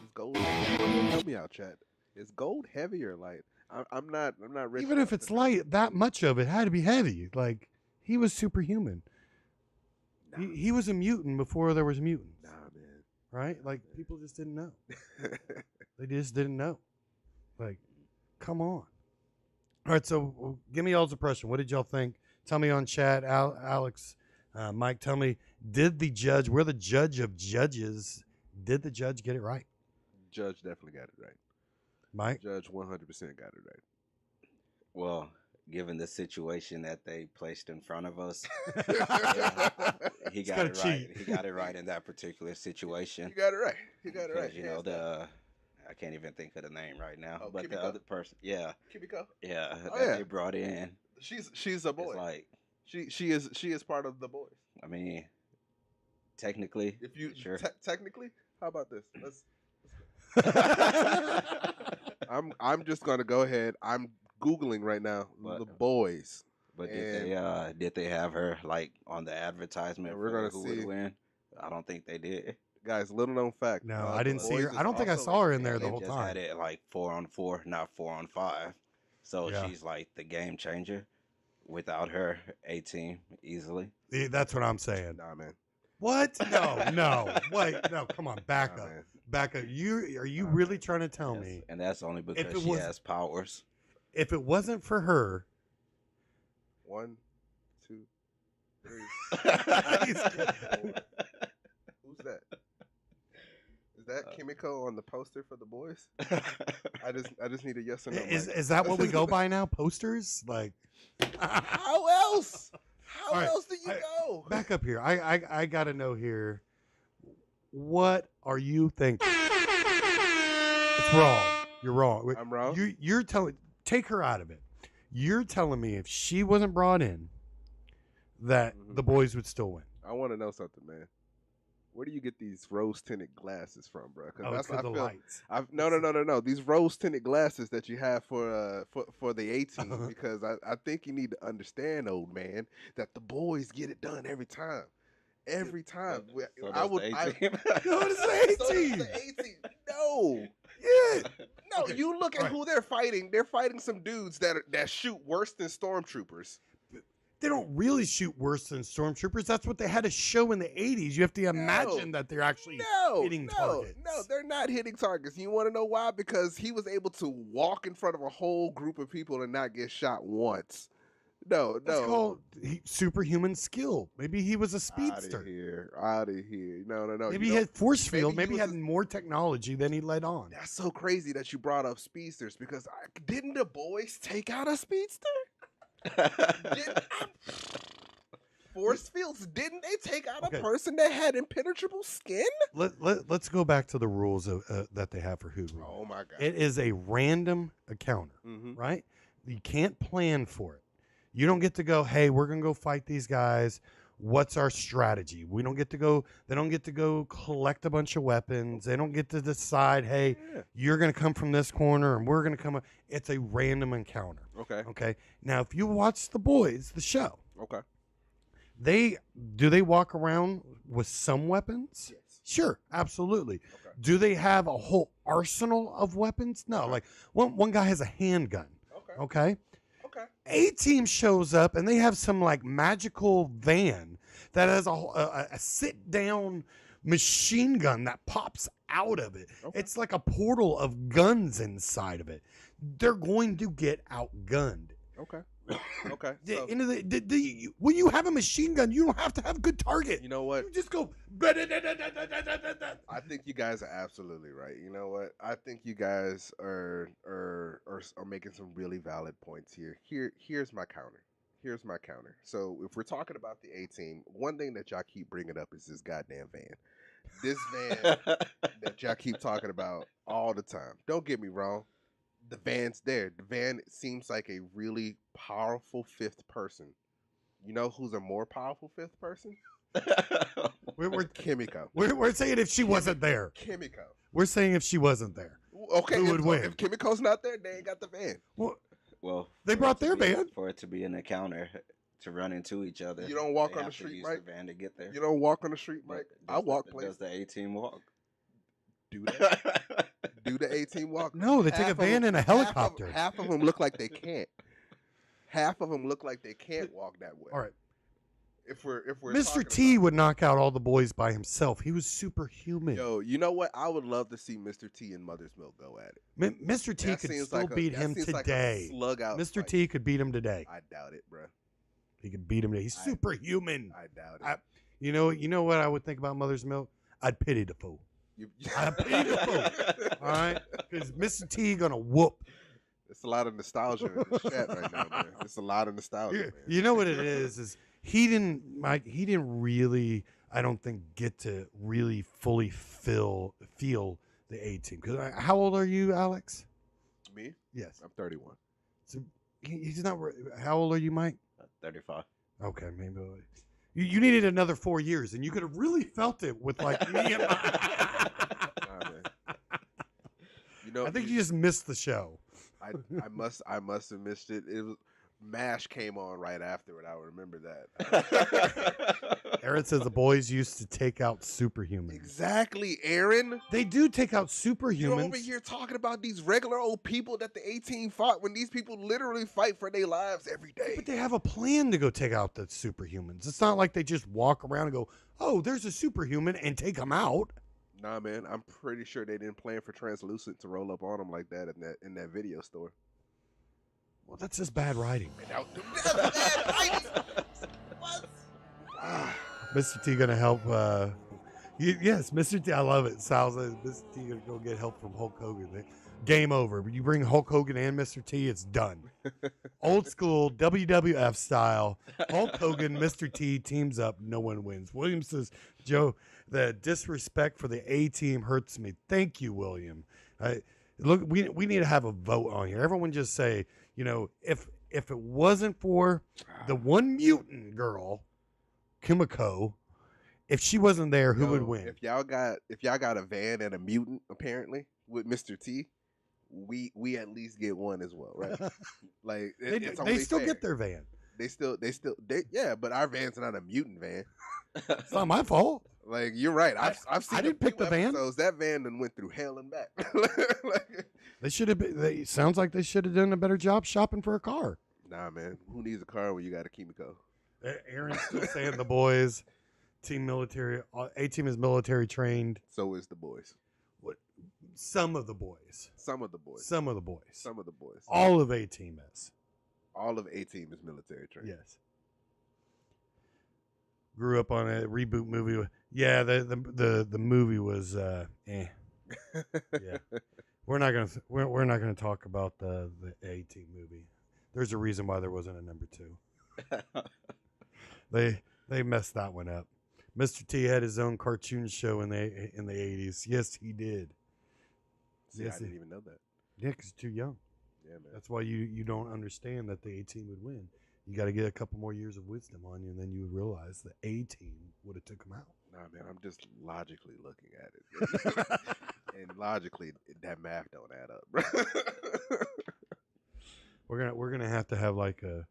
Is gold heavy? Help me out, chat. Is gold heavy or light? I'm not rich. Even enough if it's to know. light, that much of it had to be heavy. Like, he was superhuman. He was a mutant before there was mutants, Nah, man. right? Like, people just didn't know. They just didn't know. Like, come on. All right, so give me y'all's impression. What did y'all think? Tell me on chat. Alex, Mike, tell me, did the judge, we're the judge of judges, did the judge get it right? Judge definitely got it right. Mike? Judge 100% got it right. Well, given the situation that they placed in front of us, he He's got gotta it right. cheat. He got it right in that particular situation. You got it right. You got it Because, right. you know, I can't even think of the name right now. Oh, But the Kimiko? other person, yeah, Kimiko. that yeah. they brought in, She's a boy. it's like, She is part of the boys. I mean, technically, If you sure. technically, How about this? I'm just gonna go ahead. I'm Googling right now. What? The boys. But did they have her like on the advertisement And we're for gonna who see. would win? I don't think they did. Guys, little known fact. No, The I didn't see Boys her. is I don't think I also- saw her in there They the whole just time. had it like 4-on-4, not 4-on-5. So Yeah. she's like the game changer. Without her, A-team easily. That's what I'm saying. Nah, man. What? No. Wait, no. Come on, back Nah, up. man. Back up. Are you really trying to tell Yes, me and that's only it because she was- has powers. if it wasn't for her? 1, 2, 3. He's- 4. Who's that? Is that Kimiko on the poster for the boys? I just need a yes or no. Is that what we go by now? Posters? Like How else? How All right, else do you go? back up here. I gotta know here. What are you thinking? It's wrong. You're wrong. I'm wrong? You're telling. Take her out of it. You're telling me if she wasn't brought in, that Mhm. the boys would still win. I want to know something, man. Where do you get these rose tinted glasses from, bro? Because Oh, that's because I the feel. lights. No. These rose tinted glasses that you have for the 18, because I think you need to understand, old man, that the boys get it done every time. Every time. So I does would. the I, A-team. No, it's so the does 18. the 18. No. Yeah. No, Okay, you look at all right. who they're fighting. They're fighting some dudes that shoot worse than stormtroopers. They don't really shoot worse than stormtroopers. That's what they had to show in the 80s. You have to imagine that they're actually hitting targets. No, they're not hitting targets. You want to know why? Because he was able to walk in front of a whole group of people and not get shot once. No. That's called superhuman skill. Maybe he was a Out speedster. of here. Out of here. No. Maybe You he know, had force maybe field. he Maybe he was had a- more technology than he let on. That's so crazy that you brought up speedsters, because didn't the boys take out a speedster? Force fields, didn't they take out Okay. a person that had impenetrable skin? Let's go back to the rules that they have for Hood Rule. Oh my god. It is a random encounter, Mhm. right? You can't plan for it. You don't get to go, hey, we're going to go fight these guys. What's our strategy? We don't get to go, they don't get to go collect a bunch of weapons. They don't get to decide, hey, Yeah. you're going to come from this corner and we're going to come up. It's a random encounter. Okay. Okay. Now, if you watch The Boys, the show, Okay. do they walk around with some weapons? Yes. Sure, absolutely. Okay. Do they have a whole arsenal of weapons? No. Okay. Like one guy has a handgun. Okay. Okay. Okay. A-team shows up and they have some like magical van that has a sit down machine gun that pops out of it. Okay. It's like a portal of guns inside of it. They're going to get outgunned. Okay. Okay. The So, end of when you have a machine gun, you don't have to have good target. you know what? You just go. I think you guys are absolutely right. You know what? I think you guys are making some really valid points here. Here's my counter. So if we're talking about the A-team, one thing that y'all keep bringing up is this goddamn van. This van that y'all keep talking about all the time. Don't get me wrong. The van's there. The van seems like a really powerful fifth person. You know who's a more powerful fifth person? We're Kimiko. we're saying if she wasn't there. Kimiko. We're saying if she wasn't there. Okay, Who would win? If Kimiko's not there, they ain't got the van. Well, Well, They for brought it to their be- van. for it to be an encounter to run into each other. You don't walk they on the have to street, use Mike? the van to get there. You don't walk on the street, But Mike. does I walk the, places. Does the A-team walk? Do that. Do the 18 walk? no, they take a Half of van them- and a helicopter. Half of them look like they can't. Half of them look like they can't walk that way. All right. If we're Mr. talking T about- would knock out all the boys by himself. He was superhuman. Yo, you know what? I would love to see Mr. T and Mother's Milk go at it. Mr. T That could seems still like a- beat that him seems like a today. slug out Mr. fight. T could beat him today. I doubt it, bro. He could beat him today. He's I- superhuman. I doubt it. I- You know what I would think about Mother's Milk? I'd pity the fool. You- I pity the fool. All right, because Mr. T gonna whoop. It's a lot of nostalgia in the chat right now, man. It's a lot of nostalgia, man. You know what it is he didn't really, I don't think, get to really fully feel the A-team. Because how old are you, Alex? Me? Yes. I'm 31. So he's not. How old are you, Mike? 35. Okay, maybe. You needed another 4 years, and you could have really felt it with like me and I think you just missed the show. I must have missed it. It was MASH came on right after it. I remember that. Aaron says the boys used to take out superhumans. Exactly, Aaron. They do take out You're superhumans. over here talking about these regular old people that the A-Team fought when these people literally fight for their lives every day. But they have a plan to go take out the superhumans. It's not like they just walk around and go, "Oh, there's a superhuman," and take them out. Nah, man, I'm pretty sure they didn't plan for Translucent to roll up on them like that in that video store. Well, that's just bad writing. What? Mr. T gonna help. Yes, Mr. T. I love it. Sal says Mr. T gonna go get help from Hulk Hogan. Game over. You bring Hulk Hogan and Mr. T, it's done. Old school WWF style. Hulk Hogan, Mr. T teams up. No one wins. William says, Joe, the disrespect for the A-Team hurts me. Thank you, William. Look, we need to have a vote on here. Everyone just say, if it wasn't for the one mutant girl, Kimiko, if she wasn't there, who would win? If y'all got a van and a mutant, apparently, with Mr. T, we at least get one as well, right? Like they still get their van. Yeah, but our van's not a mutant van. It's not my fault. Like, you're right. I've seen. I didn't pick the van. That van then went through hell and back. They should have been. Sounds like they should have done a better job shopping for a car. Nah, man. Who needs a car when you got a Kimiko? Aaron's still saying the boys, team military. A-Team is military trained. So is the boys. What? Some of the boys. Some of the boys. Some of the boys. Some of the boys. All of A-Team is. All of A-Team is military trained. Yes. Grew up on a reboot movie. Yeah, the movie was Yeah. We're not gonna talk about the A-Team movie. There's a reason why there wasn't a number 2. They messed that one up. Mr. T had his own cartoon show in the 80s. Yes, he did. See, yes, I didn't even know that. Yeah, because too young. Yeah, man. That's why you don't understand that the A-Team would win. You got to get a couple more years of wisdom on you, and then you would realize the A-Team would have took him out. Nah, man, I'm just logically looking at it, and logically that math don't add up, bro. We're gonna have to have like a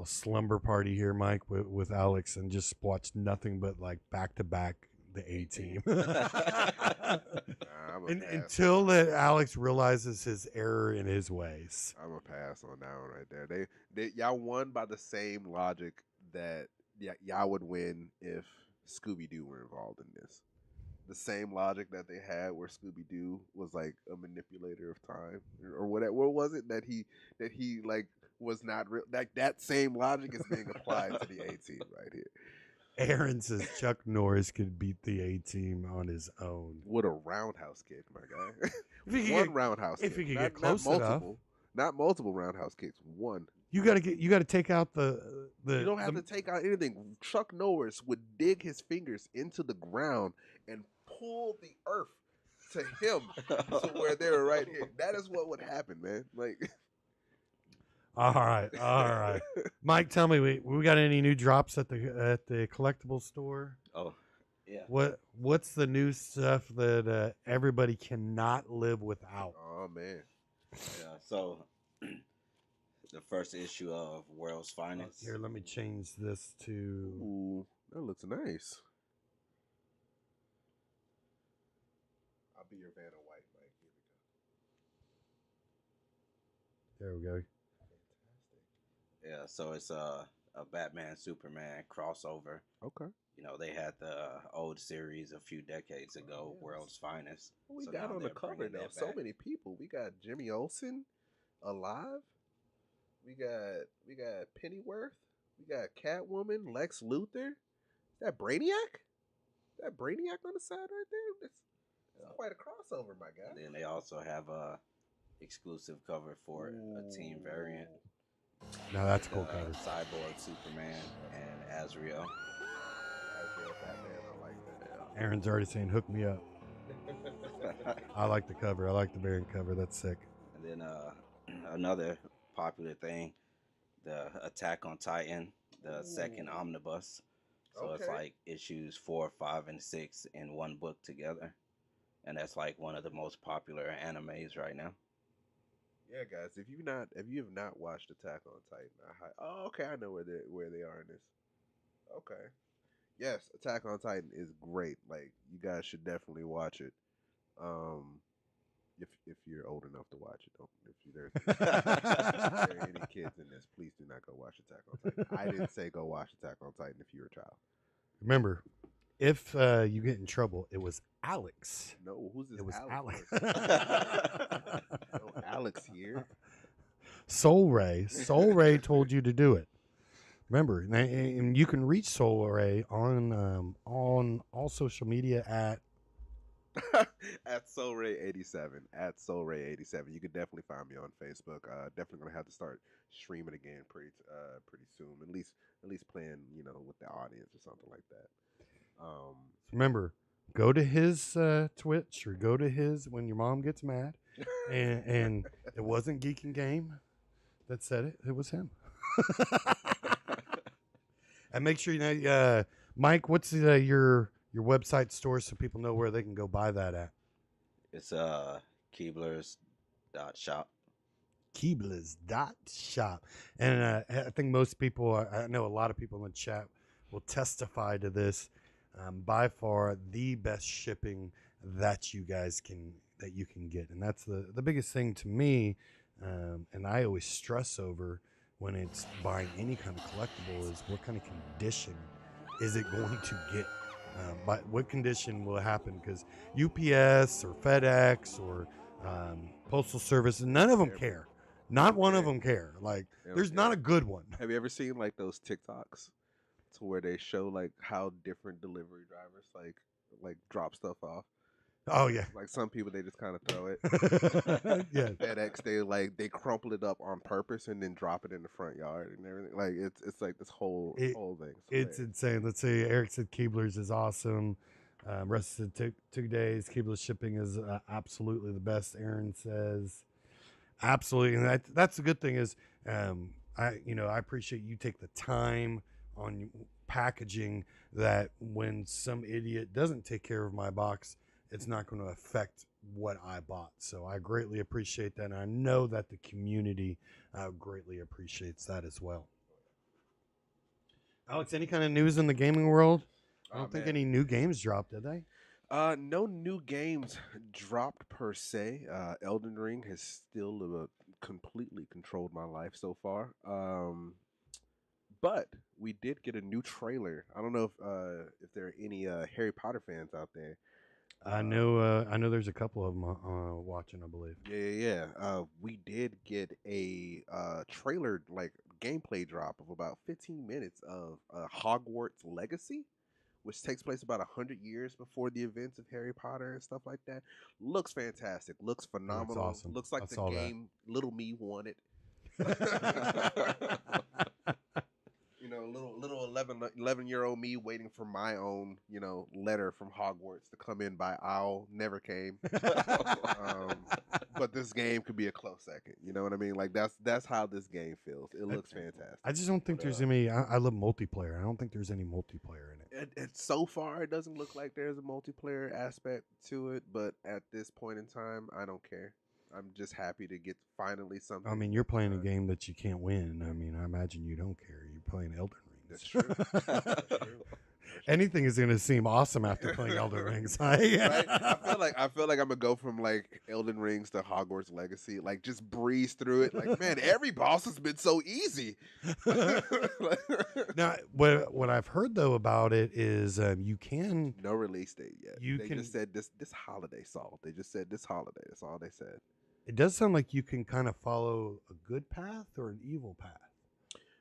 slumber party here, Mike, with Alex, and just watch nothing but like back to back the A-Team. Until that Alex realizes his error in his ways. I'm gonna pass on that one right there. They y'all won by the same logic that y'all would win if Scooby-Doo were involved in this. The same logic that they had where Scooby-Doo was like a manipulator of time or whatever. What was it that he like was not real? Like that same logic is being applied to the A-Team right here. Aaron says Chuck Norris could beat the A-Team on his own. What a roundhouse kick, my guy. Roundhouse if kick. If he could get close enough. Not multiple roundhouse kicks. One. You gotta take out the You don't have to take out anything. Chuck Norris would dig his fingers into the ground and pull the earth to him to where they were right here. That is what would happen, man. Like All right. Mike, tell me, we got any new drops at the collectible store? Oh, yeah. What's the new stuff that everybody cannot live without? Oh man. Yeah. So the first issue of World's Finest. Here, let me change this to. Ooh, that looks nice. I'll be your Vanna White, Mike. Here we go. There we go. Yeah, so it's a Batman Superman crossover. Okay. You know, they had the old series a few decades ago, yes. World's Finest. We So got now on the they're cover bringing though. that So back. many people. We got Jimmy Olsen alive. We got Pennyworth. We got Catwoman, Lex Luthor. That Brainiac? That Brainiac on the side right there? That's quite a crossover, my guy. Then they also have a exclusive cover for a team variant. Now that's a cool cover. Cyborg Superman and Azrael. Batman, I like that. Aaron's already saying, "Hook me up." I like the cover. I like the variant cover. That's sick. And then another popular thing, the Attack on Titan, the second omnibus. So it's Okay. like issues 4, 5, and 6 in one book together. and that's like one of the most popular animes right now. Yeah, guys, if you have not watched Attack on Titan, oh, okay, I know where they are in this. Okay, yes, Attack on Titan is great. Like, you guys should definitely watch it. Um, if you're old enough to watch it, don't. If there are any kids in this, please do not go watch Attack on Titan. I didn't say go watch Attack on Titan if you're a child. Remember, if you get in trouble, it was Alex. No, who's this? It was Alex. No, Alex here. Soul Ray. Soul Ray told you to do it. Remember, and you can reach Soul Ray on all social media at At SoulRay87. At SoulRay87. You can definitely find me on Facebook. Definitely gonna have to start streaming again pretty soon. At least playing, with the audience or something like that. Remember, go to his Twitch or go to his when your mom gets mad, and it wasn't Geek and Game that said it. It was him. And make sure you know, Mike. What's your website store so people know where they can go buy that at? It's Keeblers.shop. Keeblers.shop. And I think most people, I know a lot of people in the chat will testify to this. By far the best shipping that you can get, and that's the biggest thing to me. And I always stress over when it's buying any kind of collectible is what kind of condition is it going to get. But what condition will it happen? Because UPS or FedEx or Postal Service, none of them care. Not one of them care. Like, there's not a good one. Have you ever seen like those TikToks to where they show like how different delivery drivers like drop stuff off? Oh yeah. Like, some people, they just kind of throw it. Yeah. FedEx, they crumple it up on purpose and then drop it in the front yard and everything. Like, it's like this whole thing. It's insane. Let's see. Eric said Keebler's is awesome. Russ said 2 days. Keebler's shipping is absolutely the best. Aaron says absolutely, and that's the good thing is I appreciate you take the time on packaging that when some idiot doesn't take care of my box, it's not going to affect what I bought. So I greatly appreciate that. And I know that the community greatly appreciates that as well. Alex, any kind of news in the gaming world? I don't think any new games dropped, did they? No new games dropped per se. Elden Ring has still completely controlled my life so far. But we did get a new trailer. I don't know if there are any Harry Potter fans out there. I know there's a couple of them watching, I believe. Yeah. We did get a trailer, like gameplay drop of about 15 minutes of Hogwarts Legacy, which takes place about 100 years before the events of Harry Potter and stuff like that. Looks fantastic. Looks phenomenal. Looks awesome. Looks like the game Little Me wanted. Little 11-year-old me waiting for my own, letter from Hogwarts to come in by owl. Never came. But this game could be a close second. You know what I mean? Like, that's how this game feels. It looks fantastic. I just don't think there's any. I love multiplayer. I don't think there's any multiplayer in it. So far, it doesn't look like there's a multiplayer aspect to it. But at this point in time, I don't care. I'm just happy to get finally something. I mean, you're playing a game that you can't win. I mean, I imagine you don't care. You're playing Elden Ring. That's true. That's true. Anything is going to seem awesome after playing Elden Rings. Right? I feel like I'm gonna go from like Elden Rings to Hogwarts Legacy, like just breeze through it. Like, man, every boss has been so easy. Now, what I've heard though about it is you can no release date yet. They can, just said this holiday Saul. They just said this holiday. That's all they said. It does sound like you can kind of follow a good path or an evil path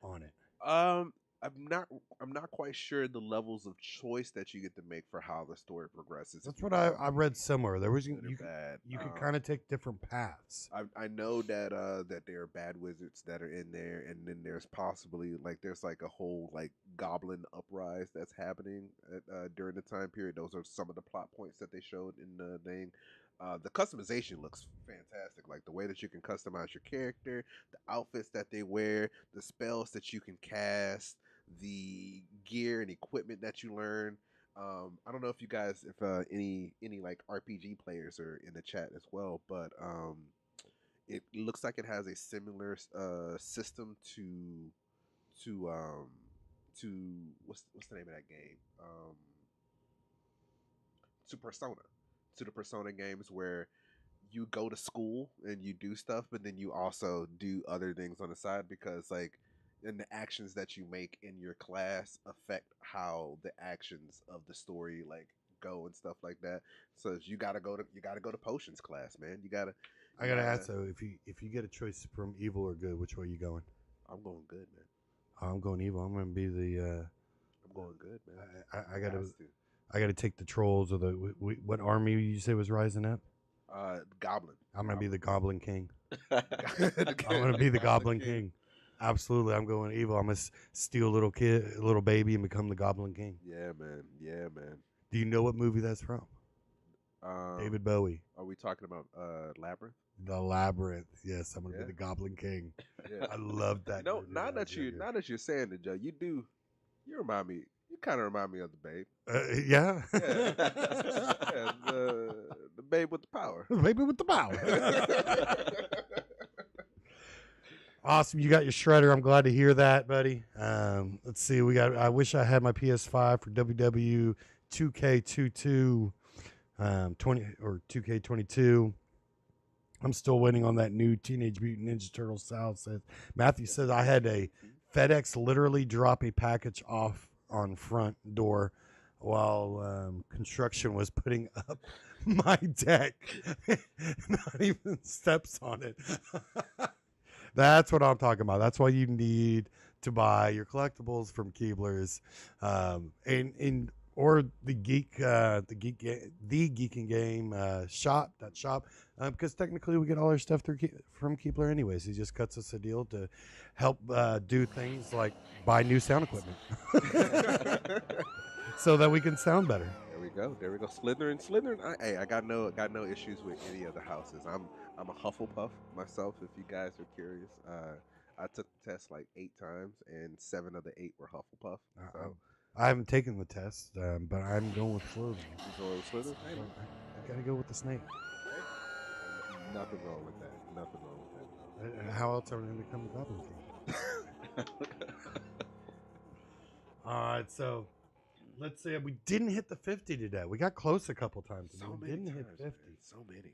on it. I'm not quite sure the levels of choice that you get to make for how the story progresses. That's what I read somewhere. There was you could kind of take different paths. I know that that there are bad wizards that are in there, and then there's possibly there's a whole goblin uprise that's happening during the time period. Those are some of the plot points that they showed in the thing. The customization looks fantastic. Like the way that you can customize your character, the outfits that they wear, the spells that you can cast, the gear and equipment that you learn. I don't know if you guys, if any like RPG players are in the chat as well, but it looks like it has a similar system to to what's the name of that game? To Persona, to the Persona games where you go to school and you do stuff, but then you also do other things on the side because like and the actions that you make in your class affect how the actions of the story like go and stuff like that. So you gotta go to potions class, man. I You gotta gotta ask though, if you get a choice from evil or good, which way you going? I'm going good, man. I'm going evil. I'm gonna be the. I'm going good, man. I It gotta. has to. I gotta take the trolls or the. What army you say was rising up? Goblin. I'm gonna be the Goblin King. I'm I'm gonna be the Goblin King. Absolutely, I'm going evil. I'm gonna steal a little baby, and become the Goblin King. Yeah, man. Yeah, man. Do you know what movie that's from? David Bowie. Are we talking about Labyrinth? The Labyrinth. Yes, I'm gonna Yeah. be the Goblin King. Yeah. I love that. No, movie now when I was that younger. you're saying it, Joe, you remind me. You kind of remind me of the babe. Yeah. Yeah, yeah, the babe with the power. Baby with the power. Awesome. You got your shredder. I'm glad to hear that, buddy. Let's see. I wish I had my PS5 for WW 2K22 20 or 2K22. I'm still waiting on that new Teenage Mutant Ninja Turtles style. Matthew says I had a FedEx literally drop a package off on front door while construction was putting up my deck. Not even steps on it. That's what I'm talking about. That's why you need to buy your collectibles from Keebler's, or the Geek and Game shop because technically we get all our stuff from Keebler anyways. He just cuts us a deal to help do things like buy new sound equipment so that we can sound better. There we go. Slytherin. I got no issues with any of the houses. I'm a Hufflepuff myself. If you guys are curious, I took the test like 8 times, and 7 of the 8 were Hufflepuff. So I haven't taken the test, but I'm going with Slytherin. you going with Slytherin? Hey, I gotta go with the snake. nothing wrong with that. Nothing wrong with that. How else are we going to become the Goblin King? All right, so let's say we didn't hit the 50 today. We got close a couple times. So We many didn't hit times, 50. man. So many.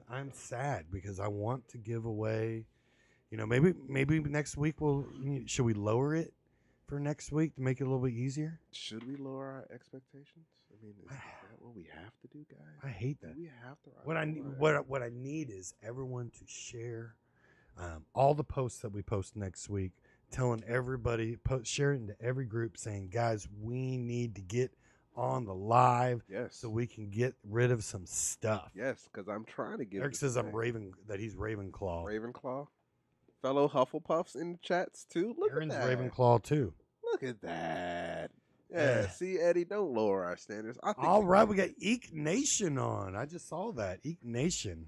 I'm sad because I want to give away. Maybe next week should we lower it for next week to make it a little bit easier? Should we lower our expectations? I mean, is that what we have to do, guys? I hate that. Do we have to? What I need is everyone to share all the posts that we post next week, telling everybody, share it into every group, saying, guys, we need to get on the live, Yes. so we can get rid of some stuff. Yes, because I'm trying to get. Eric says he's Ravenclaw. Ravenclaw. Fellow Hufflepuffs in the chats too. Look Aaron's at that. Ravenclaw too. Look at that. Yeah. See, Eddie, don't lower our standards. I think All right, we got Eek Nation on. I just saw that Eek Nation.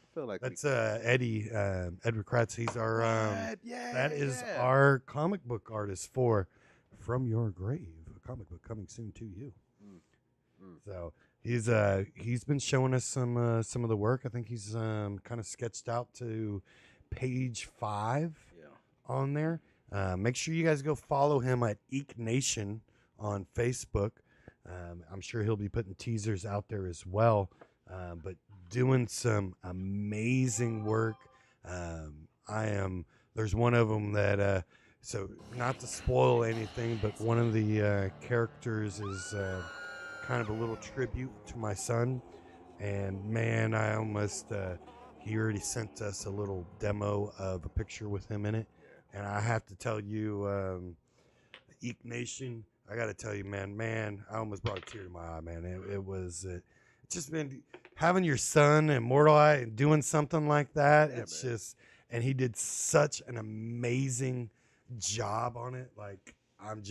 I feel like That's Eddie Edward Kratz. He's our that is yeah. our comic book artist for From Your Grave, a comic book coming soon to you. So he's been showing us some of the work. I think he's kind of sketched out to page 5 on there. Make sure you guys go follow him at Eek Nation on Facebook. I'm sure he'll be putting teasers out there as well. But doing some amazing work. There's one of them that, so not to spoil anything, but one of the characters is kind of a little tribute to my son. And man, I almost, he already sent us a little demo of a picture with him in it. And I have to tell you, Eek Nation, I got to tell you, man, I almost brought a tear to my eye, man. It was just been having your son immortalized and doing something like that. Yeah, it's man. just, and he did such an amazing job on it. Like, I'm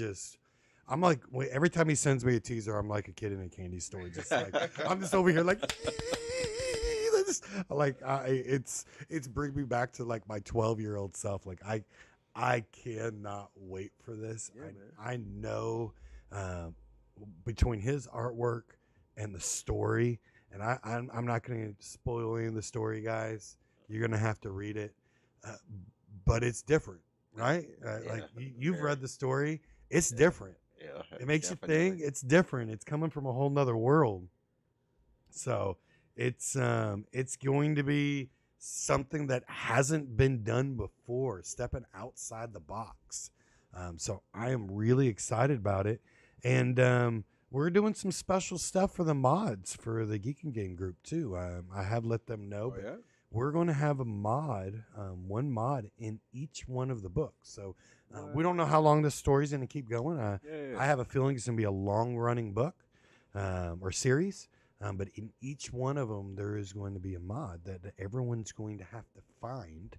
like, every time he sends me a teaser, I'm like a kid in a candy store. Just like, I'm just over here like, it's bringing me back to like my 12-year-old self. Like I cannot wait for this. Yeah, man. I know between his artwork and the story, and I'm not going to spoil any of the story, guys. You're going to have to read it, but it's different, right? Like you've read the story, it's different. Yeah, It makes definitely. you think. It's different. It's coming from a whole nother world. So it's going to be something that hasn't been done before, stepping outside the box. So I am really excited about it, and we're doing some special stuff for the mods for the Geek and Game group too. I have let them know, Oh, but yeah? we're going to have a mod, one mod in each one of the books. So we don't know how long this story's going to keep going. Yeah. I have a feeling it's going to be a long-running book or series. But in each one of them, there is going to be a mod that everyone's going to have to find.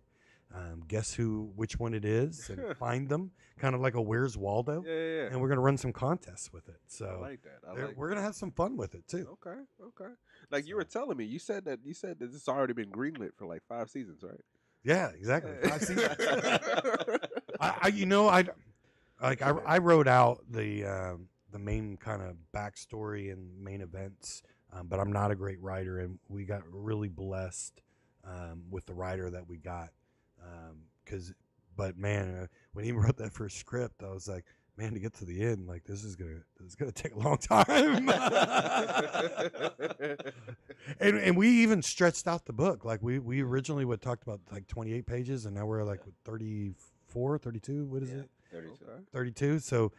Guess which one it is, and find them, kind of like a Where's Waldo. Yeah. And we're going to run some contests with it. So I like that. we're going to have some fun with it too. Okay. Like you were telling me, you said that this has already been greenlit for like 5 seasons, right? Yeah, exactly. 5 seasons. I wrote out the main kind of backstory and main events, but I'm not a great writer, and we got really blessed with the writer that we got. But man, when he wrote that first script, I was like, man, to get to the end, like this is gonna take a long time. and we even stretched out the book. Like we originally would talked about like 28 pages, and now we're like with 34, 32. What is it? 32. 32. So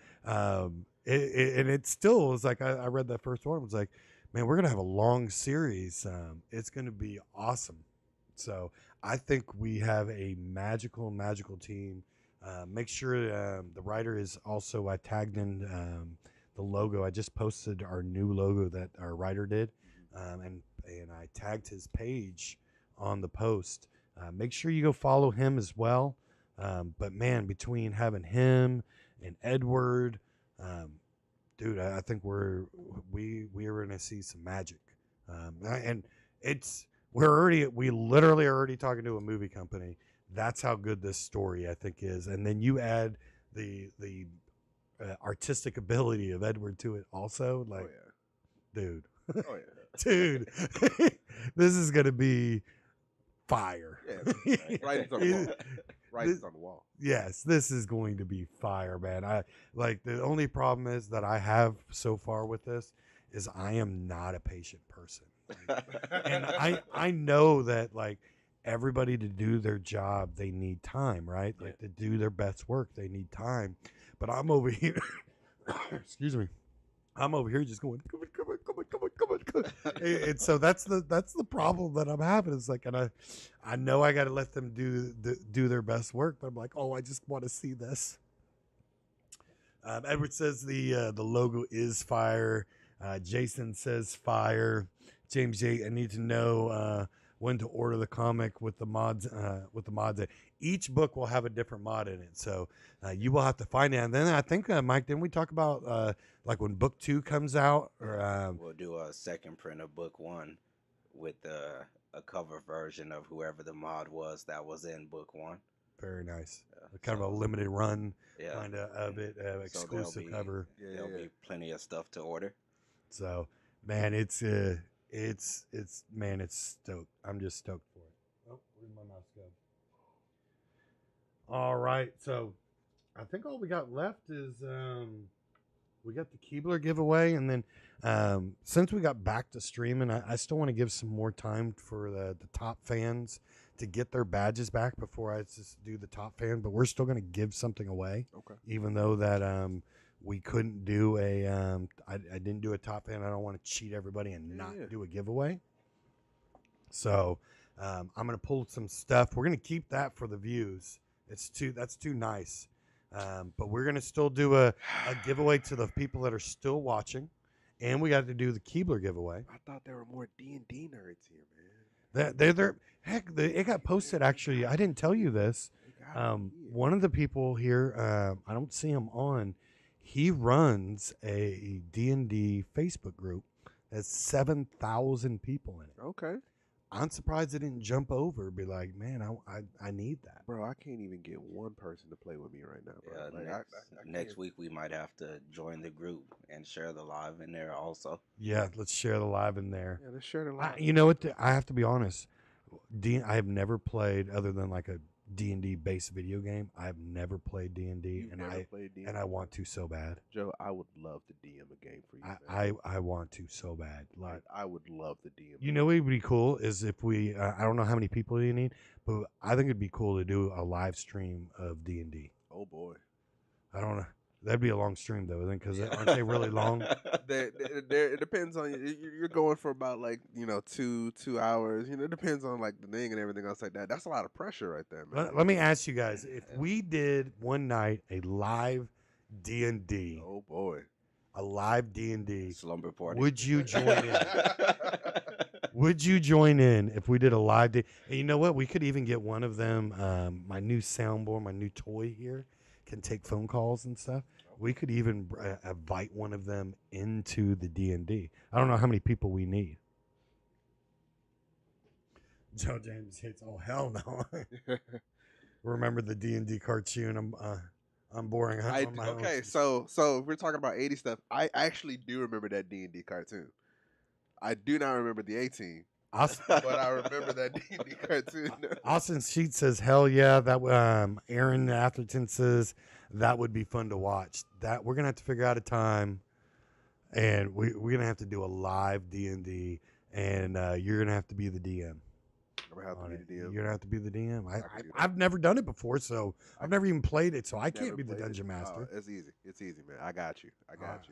it still was like I read that first one. It was like, man, we're gonna have a long series. It's gonna be awesome. So I think we have a magical team. Make sure the writer is also, I tagged in the logo. I just posted our new logo that our writer did, and I tagged his page on the post. Make sure you go follow him as well. But man, between having him and Edward, dude, I think we're gonna see some magic. And we literally are already talking to a movie company. That's how good this story I think is. And then you add the artistic ability of Edward to it also. Like, dude, Oh yeah. dude, this is gonna be fire. Yeah, writings on the wall. Writings on the wall. Yes, this is going to be fire, man. The only problem is that I have so far with this is I am not a patient person. And I know that like everybody to do their job, they need time, right? Like to do their best work, they need time. But I'm over here, excuse me. I'm over here just going, come on. And so that's the problem that I'm having. It's like, and I know I got to let them do their best work, but I'm like, oh, I just want to see this. Edward says the logo is fire. Jason says fire. James J, I need to know when to order the comic with the mods. Each book will have a different mod in it, so you will have to find it. And then I think, Mike, didn't we talk about like when book 2 comes out? Or We'll do a second print of book 1 with a cover version of whoever the mod was that was in book 1. Very nice. Kind of a limited run kind of it, So exclusive cover. There'll be plenty of stuff to order. So, man, it's stoked. I'm just stoked for it. Oh, where'd my mouse go? All right, so I think all we got left is we got the Keebler giveaway, and then since we got back to streaming, I still want to give some more time for the top fans to get their badges back before I just do the top fan. But we're still going to give something away, even though that we couldn't do I didn't do a top fan. I don't want to cheat everybody and not do a giveaway. So I'm going to pull some stuff. We're going to keep that for the views. That's too nice. But we're going to still do a giveaway to the people that are still watching. And we got to do the Keebler giveaway. I thought there were more D&D nerds here, man. It got posted, actually. I didn't tell you this. One of the people here, I don't see him on. He runs a D&D Facebook group that's 7,000 people in it. Okay. I'm surprised it didn't jump over. Be like, man, I need that. Bro, I can't even get one person to play with me right now, bro. Yeah, Like, next can't. week we might have to join the group and share the live in there also. Yeah, let's share the live in there. Yeah, let's share the live. You know what? I have to be honest. I have never played other than like a D&D based video game. I have never played D&D, and I want to so bad. Joe, I would love to DM a game for you. Man. I want to so bad. Like I would love to DM. You know what would be cool is if we I don't know how many people you need, but I think it'd be cool to do a live stream of D&D. Oh boy. I don't know. That'd be a long stream though, then, because aren't they really long? It depends on you. You're going for about like 2 hours. It depends on like the thing and everything else like that. That's a lot of pressure right there, man. Let me ask you guys: if we did one night a live D&D, oh boy, a live D&D slumber party, would you join in? Would you join in if we did a live D? And you know what? We could even get one of them. My new soundboard, my new toy here, can take phone calls and stuff. We could even invite one of them into the D&D. I don't know how many people we need. Joe James hits. Oh hell no! Remember the D&D cartoon? I'm boring. Okay, so we're talking about 80 stuff. I actually do remember that D&D cartoon. I do not remember the 18. But I remember that D&D cartoon. Austin Sheet says, "Hell yeah!" That Aaron Atherton says that would be fun to watch. That we're gonna have to figure out a time, and we're gonna have to do a live D&D, and you're gonna have to be the DM. I'm gonna have to be the DM. You're gonna have to be the DM. I've never done it before, so I've never even played it, so I can't be the dungeon master. It's easy. It's easy, man. I got you.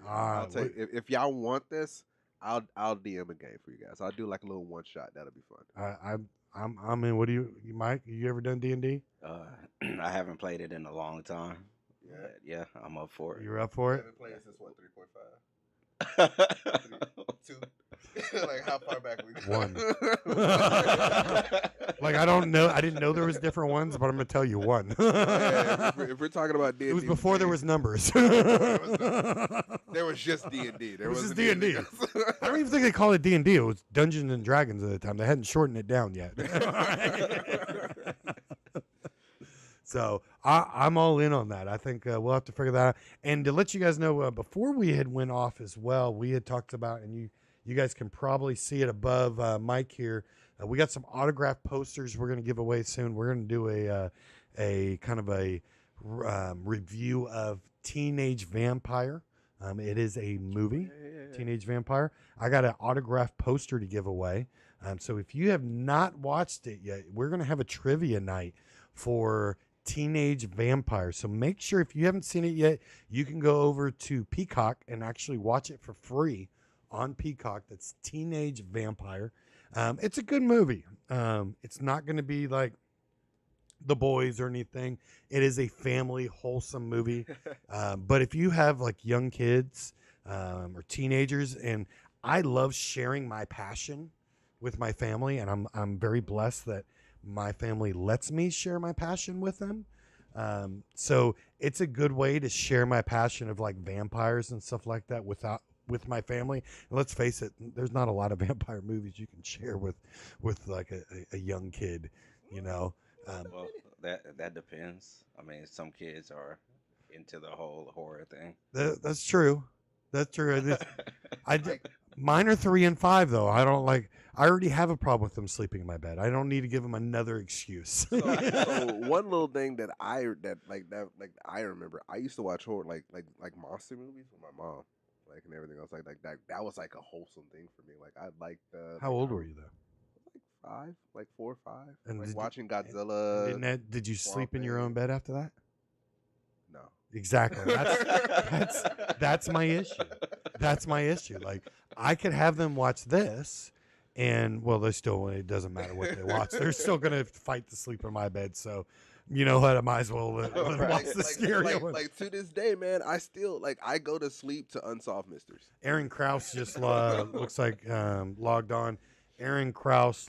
I'll I'll take if y'all want this. I'll DM a game for you guys. I'll do like a little one shot. That'll be fun. I'm in. What do you Mike? You ever done D&D? I haven't played it in a long time. Yeah, I'm up for it. You're up for I it? haven't played it since what, 3.5? 2. Like how far back we go? 1. Like I don't know. I didn't know there was different ones, but I'm gonna tell you 1. If we're talking about D&D, it was before there was numbers. There was just D&D. There was wasn't just D&D. I don't even think they called it D&D. It was Dungeons and Dragons at the time. They hadn't shortened it down yet. So I'm all in on that. I think we'll have to figure that out. And to let you guys know, before we had went off as well, we had talked about, and you guys can probably see it above Mike here. We got some autographed posters we're going to give away soon. We're going to do a kind of a review of Teenage Vampire. It is a movie, Teenage Vampire. I got an autographed poster to give away. So if you have not watched it yet, we're going to have a trivia night for Teenage Vampire. So make sure if you haven't seen it yet, you can go over to Peacock and actually watch it for free on Peacock. That's Teenage Vampire. It's a good movie. It's not going to be like The Boys or anything. It is a family wholesome movie. But if you have like young kids or teenagers, and I love sharing my passion with my family, and I'm very blessed that my family lets me share my passion with them. So it's a good way to share my passion of like vampires and stuff like that with my family. And let's face it, there's not a lot of vampire movies you can share with like a young kid, you know. Well, that depends. I mean, some kids are into the whole horror thing. That's true. That's true. Mine are 3 and 5 though. I already have a problem with them sleeping in my bed. I don't need to give them another excuse. So one little thing that I remember, I used to watch horror like monster movies with my mom, like, and everything else like that. That was like a wholesome thing for me. Like I liked. How old were you though? Like 5, like 4 or 5. And like watching Godzilla. Did you sleep in your own bed after that? No. Exactly. That's my issue. That's my issue. Like I could have them watch this, and well, it doesn't matter what they watch. They're still gonna fight to sleep in my bed. So, you know what? I might as well let watch the scary one. Like to this day, man, I still I go to sleep to Unsolved Mysteries. Aaron Krause just looks like logged on. Aaron Krause,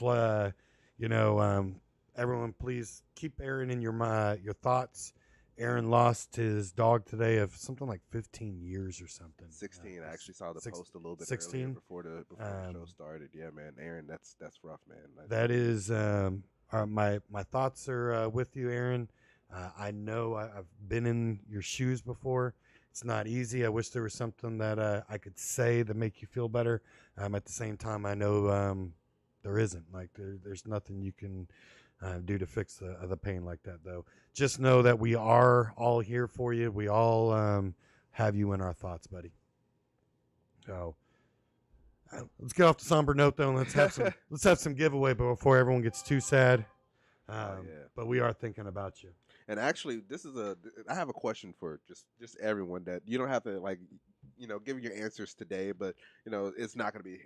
everyone, please keep Aaron in your thoughts. Aaron lost his dog today of something like 15 years or something. 16. I actually saw the post a little bit 16? earlier before the show started. Yeah, man, Aaron, that's rough, man. That is my thoughts are with you, Aaron. I know I've been in your shoes before. It's not easy. I wish there was something that I could say to make you feel better. At the same time, I know there isn't. Like there's nothing you can do to fix the pain like that, though. Just know that we are all here for you. We all have you in our thoughts, buddy. So let's get off the somber note, though, and let's have some giveaway before everyone gets too sad. But we are thinking about you. And actually, I have a question for just everyone that you don't have to give your answers today, but it's not going to be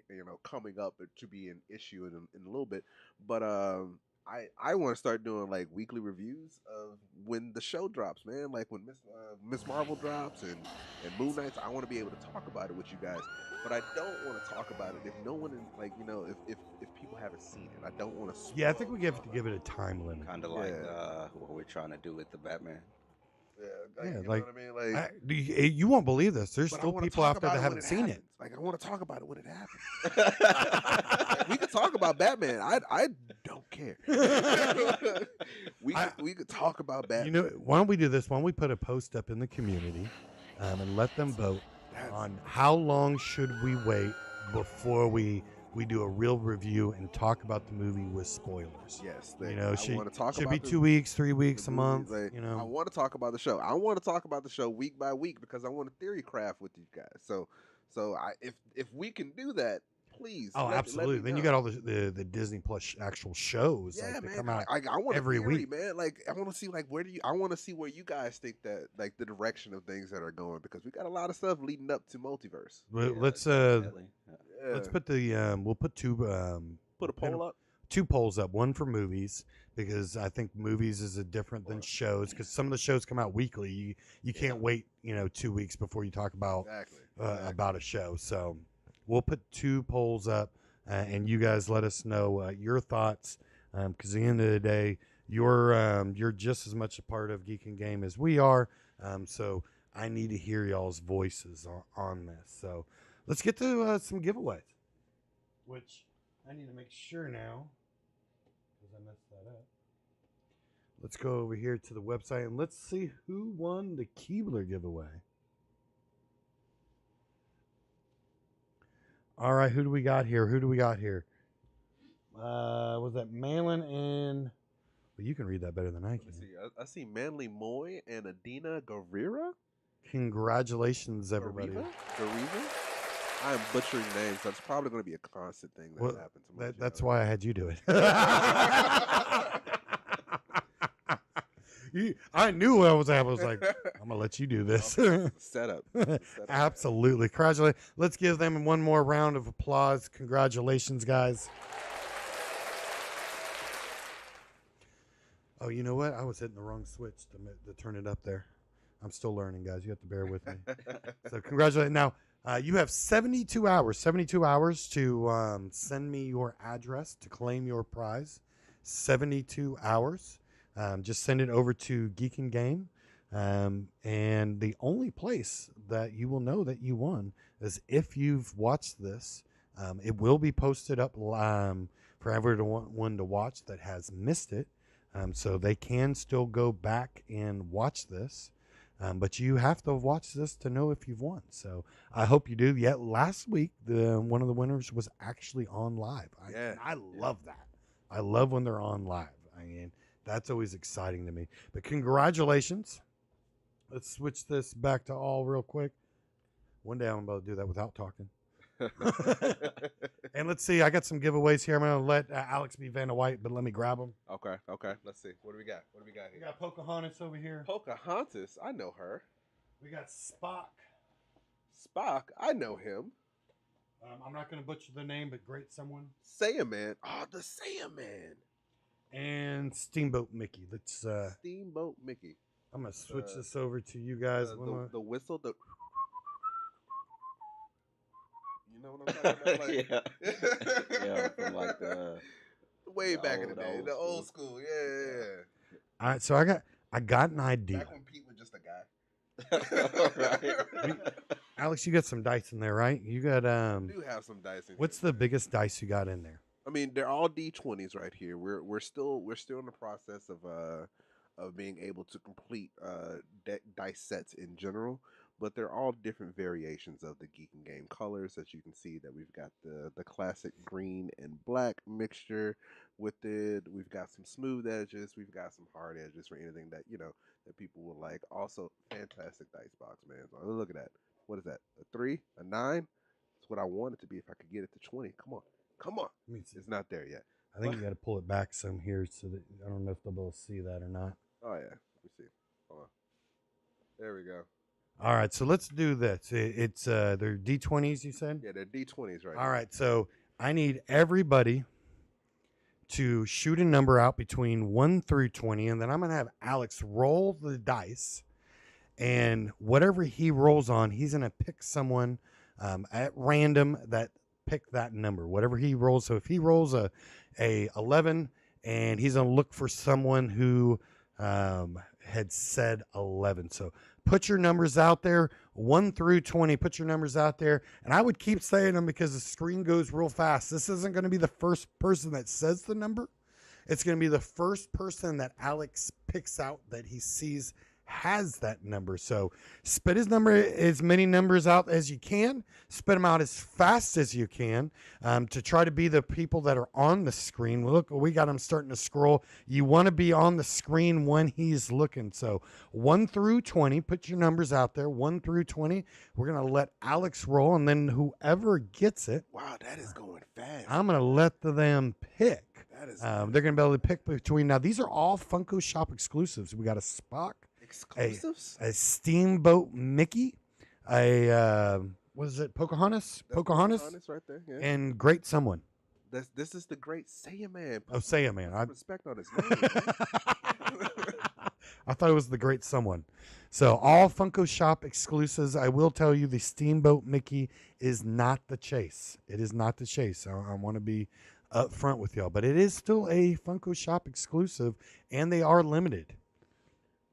coming up to be an issue in a little bit. But I want to start doing like weekly reviews of when the show drops, man. Like when Miss Marvel drops and Moon Knight. I want to be able to talk about it with you guys, but I don't want to talk about it if no one if people haven't seen it. I don't want to. Yeah, I think we have to give it a time limit. Kind of like what we're trying to do with the Batman. Yeah, Yeah, you like, know what I mean? Like, you won't believe this. There's but I still wanna people talk out there about that it when haven't seen it. happens. Like, I want to talk about it when it happens. Like, we could talk about Batman. I don't care. we could talk about Batman. You know, why don't we do this? Why don't we put a post up in the community and let them vote on how long should we wait before we do a real review and talk about the movie with spoilers. Yes, should want to talk be about 2 weeks, 3 weeks, a month. I want to talk about the show. I want to talk about the show week by week because I want to theory craft with you guys. So if we can do that, please. Absolutely. Let me Then you know. got all the Disney Plus actual shows. Yeah, like, man. They come out I want every a theory, week, man. Like I want to see I want to see where you guys think that like the direction of things that are going because we got a lot of stuff leading up to multiverse. Let's put we'll put two Put a poll up. 2 polls up. One for movies because I think movies is different than shows because some of the shows come out weekly. You can't wait 2 weeks before you talk about about a show. So we'll put 2 polls up and you guys let us know your thoughts because at the end of the day you're just as much a part of Geek and Game as we are. So I need to hear y'all's voices on this. So let's get to some giveaways, which I need to make sure now because I messed that up. Let's go over here to the website and let's see who won the Keebler giveaway. All right, who do we got here? Was that Malin and... Well, you can read that better than I can. I see Manly Moy and Adina Guerrera. Congratulations, everybody. Guerrera? I am butchering names. That's probably going to be a constant thing that happens. That's why I had you do it. I knew what I was at. I was like, I'm going to let you do this. Setup. Absolutely. Congratulations. Let's give them one more round of applause. Congratulations, guys. Oh, you know what? I was hitting the wrong switch to turn it up there. I'm still learning, guys. You have to bear with me. So congratulations. Now, you have 72 hours to send me your address to claim your prize. 72 hours. Just send it over to Geek and Game. And the only place that you will know that you won is if you've watched this. It will be posted up for everyone to watch that has missed it. So they can still go back and watch this. But you have to watch this to know if you've won. So I hope you do. Yet last week, one of the winners was actually on live. I love that. I love when they're on live. I mean, that's always exciting to me. But congratulations. Let's switch this back to all real quick. One day I'm about to do that without talking. And let's see. I got some giveaways here. I'm going to let Alex be Vanna White, but let me grab them. Okay. Let's see. What do we got? Here? We got Pocahontas over here. Pocahontas. I know her. We got Spock. I know him. I'm not going to butcher the name, but great someone. Saiyaman. Oh, the Saiyaman. And Steamboat Mickey. Let's Steamboat Mickey. I'm gonna switch this over to you guys. The whistle. You know what I'm talking about? Like, yeah, from like the back in the day, the old school. Yeah. All right, so I got an idea. Back when Pete Alex, you got some dice in there, right? You got I do have some dice. What's the biggest dice you got in there? I mean, they're all D20s right here. We're still in the process of being able to complete dice sets in general, but they're all different variations of the Geek and Game colors. As you can see, that we've got the classic green and black mixture with it. We've got some smooth edges. We've got some hard edges for anything that that people will like. Also, fantastic dice box, man. Oh, look at that. What is that? A 3? A 9? That's what I want it to be if I could get it to 20. Come on. Come on. It's not there yet. I think you got to pull it back some here so that I don't know if they'll be able to see that or not. Oh, yeah. Let me see. Hold on. There we go. All right, so let's do this. It's they're D20s, you said? Yeah, they're D20s right All now. right, so I need everybody to shoot a number out between 1 through 20, and then I'm going to have Alex roll the dice, and whatever he rolls on, he's going to pick someone at random that pick that number, whatever he rolls. So if he rolls a 11, and he's going to look for someone who had said 11. So put your numbers out there, 1 through 20. Put your numbers out there. And I would keep saying them because the screen goes real fast. This isn't going to be the first person that says the number. It's going to be the first person that Alex picks out that he sees has that number. So spit his number, as many numbers out as you can. Spit them out as fast as you can to try to be the people that are on the screen. Look, we got him starting to scroll. You want to be on the screen when he's looking. So 1 through 20, put your numbers out there. 1 through 20. We're going to let Alex roll, and then whoever gets it. Wow, that is going fast. I'm going to let them pick. That is they're going to be able to pick between. Now, these are all Funko Shop exclusives. We got a Spock. Exclusives? A Steamboat Mickey, what is it? Pocahontas? That's Pocahontas right there. Yeah. and Great Someone. This is the great Saiyaman. Oh, Saiyaman. Put some respect on his name. I thought it was the Great Someone. So all Funko Shop exclusives. I will tell you, the Steamboat Mickey is not the chase. It is not the chase. I want to be up front with y'all, but it is still a Funko Shop exclusive, and they are limited.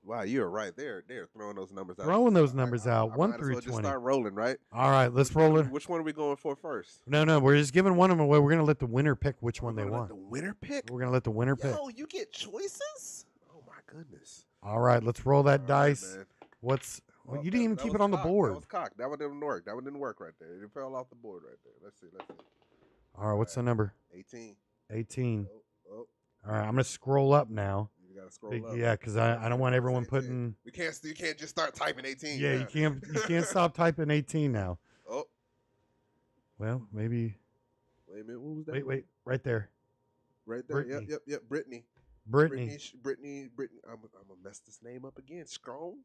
Wow, you're right. They're throwing those numbers out. Throwing those numbers out, I 1 might as through well 20. Just start rolling, right? All right, let's roll it. Which one are we going for first? No, we're just giving one of them away. We're going to let the winner pick which one they Let want. the winner pick? We're going to let the winner pick. Yo, you get choices? Oh, my goodness. All right, let's roll that All dice. right, man. Well, you didn't even keep it on the That board. was cocked. That one didn't work. That one didn't work right there. It fell off the board right there. Let's see. All right, what's the number? 18. 18. Oh, All right, I'm going to scroll up now. you gotta scroll up. Yeah, because I don't want everyone 18. putting. You can't just start typing 18. Yeah, you can't stop typing 18 now. Oh, Well, maybe. wait a minute. What was that? Wait, right there. Right there. Brittany. Yep. Brittany. Brittany. Brittany. I'm gonna mess this name up again. Strong.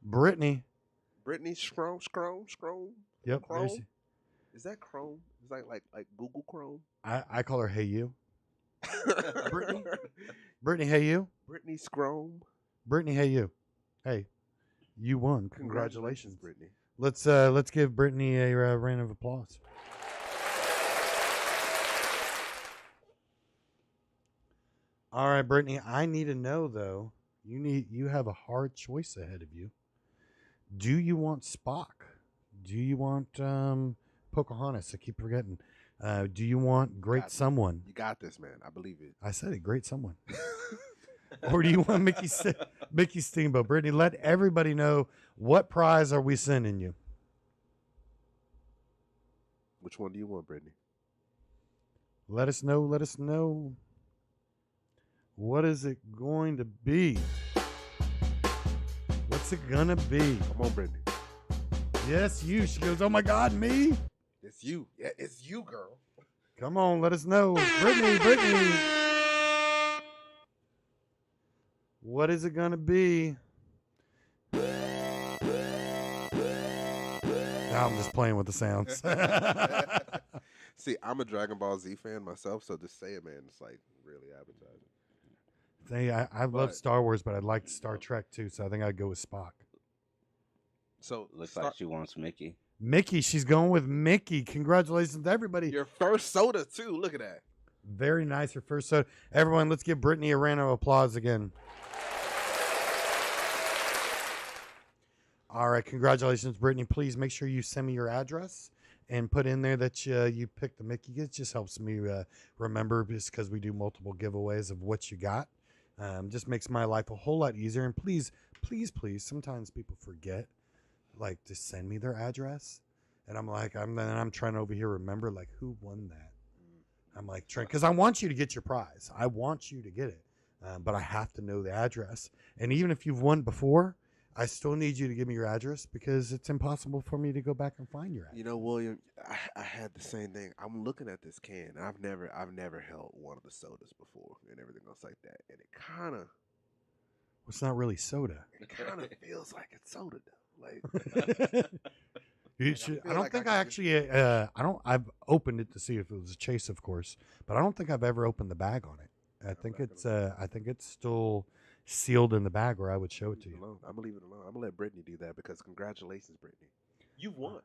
Brittany. Brittany Strong. Yep. Chrome? there's- Is that Chrome? Is that like Google Chrome? I call her Hey You. Brittany. Brittany, hey you. Brittany Scrome. Brittany, hey you. Hey, you won. Congratulations. Brittany. Let's give Brittany a round of applause. All right, Brittany, I need to know though. You have a hard choice ahead of you. Do you want Spock? Do you want Pocahontas? I keep forgetting. Do you want Great Someone? You got this, man. I believe it. I said it, Great Someone. Or do you want Mickey Steamboat? Brittany, let everybody know, what prize are we sending you? Which one do you want, Brittany? Let us know. What is it going to be? What's it gonna be? Come on, Brittany. Yes, you. She goes, oh my God, me? It's you. Yeah, it's you, girl. Come on, let us know. Brittany. What is it gonna be? Now I'm just playing with the sounds. See, I'm a Dragon Ball Z fan myself, so just say it, man. It's like really appetizing. I love Star Wars, but I'd like Star Trek too, so I think I'd go with Spock. So Looks like she wants Mickey. Mickey, she's going with Mickey. Congratulations to everybody. Your first soda too. Look at that. Very nice. Her first soda. Everyone, let's give Brittany a round of applause again. All right, congratulations, Brittany. Please make sure you send me your address and put in there that you picked the Mickey. It just helps me remember, just because we do multiple giveaways of what you got. Just makes my life a whole lot easier. And please, please, sometimes people forget, like, to send me their address. And I'm like, I'm trying to over here remember, like, who won that. I'm like, because I want you to get your prize. I want you to get it. But I have to know the address. And even if you've won before, I still need you to give me your address, because it's impossible for me to go back and find your address. You know, William, I had the same thing. I'm looking at this can, and I've never held one of the sodas before and everything else like that. And it kind of, It's not really soda. it kind of feels like it's soda though. Like, You should, I don't like think I I could actually, I've opened it to see if it was a Chase, of course, but I don't think I've ever opened the bag on it. I think it's still sealed in the bag, or I would show it to you. I'm gonna leave it alone. I'm gonna let Brittany do that, because congratulations, Brittany. You've won.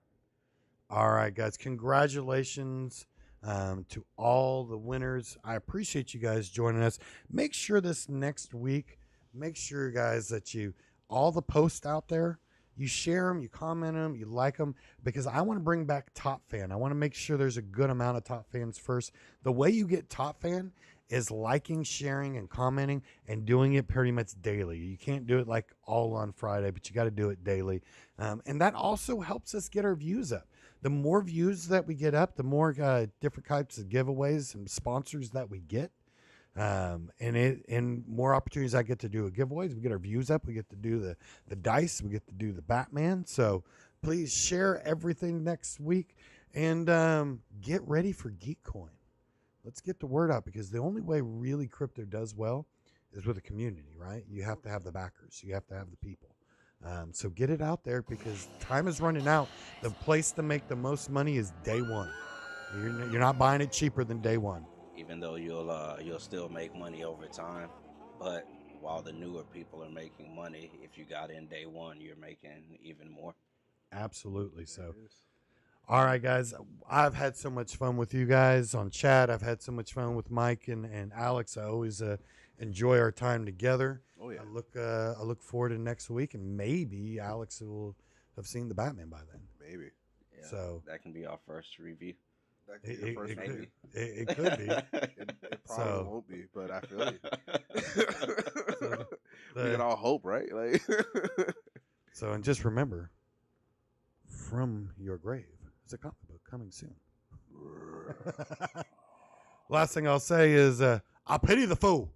All right, guys, congratulations to all the winners. I appreciate you guys joining us. Make sure this next week, guys, that all the posts out there, you share them, you comment them, you like them, because I want to bring back Top Fan. I want to make sure there's a good amount of Top Fans first. The way you get Top Fan is liking, sharing, and commenting, and doing it pretty much daily. You can't do it like all on Friday, but you got to do it daily. And that also helps us get our views up. The more views that we get up, the more different types of giveaways and sponsors that we get. And more opportunities I get to do giveaways. We get our views up. We get to do the dice. We get to do the Batman. So please share everything next week, and get ready for GeekCoin. Let's get the word out, because the only way really crypto does well is with a community, right? You have to have the backers. You have to have the people. So get it out there, because time is running out. The place to make the most money is day one. You're not buying it cheaper than day one. Even though you'll still make money over time, but while the newer people are making money, if you got in day one, you're making even more. Absolutely. So, all right, guys, I've had so much fun with you guys on chat. I've had so much fun with Mike and Alex. I always enjoy our time together. Oh yeah. I look forward to next week, and maybe Alex will have seen the Batman by then. Maybe. Yeah, So that can be our first review. That could be your first maybe. movie. It could be. It probably So- won't be, but I feel you. We can all hope, right? Like. So, and just remember, From Your Grave is a comic book coming soon. Last thing I'll say is, I pity the fool.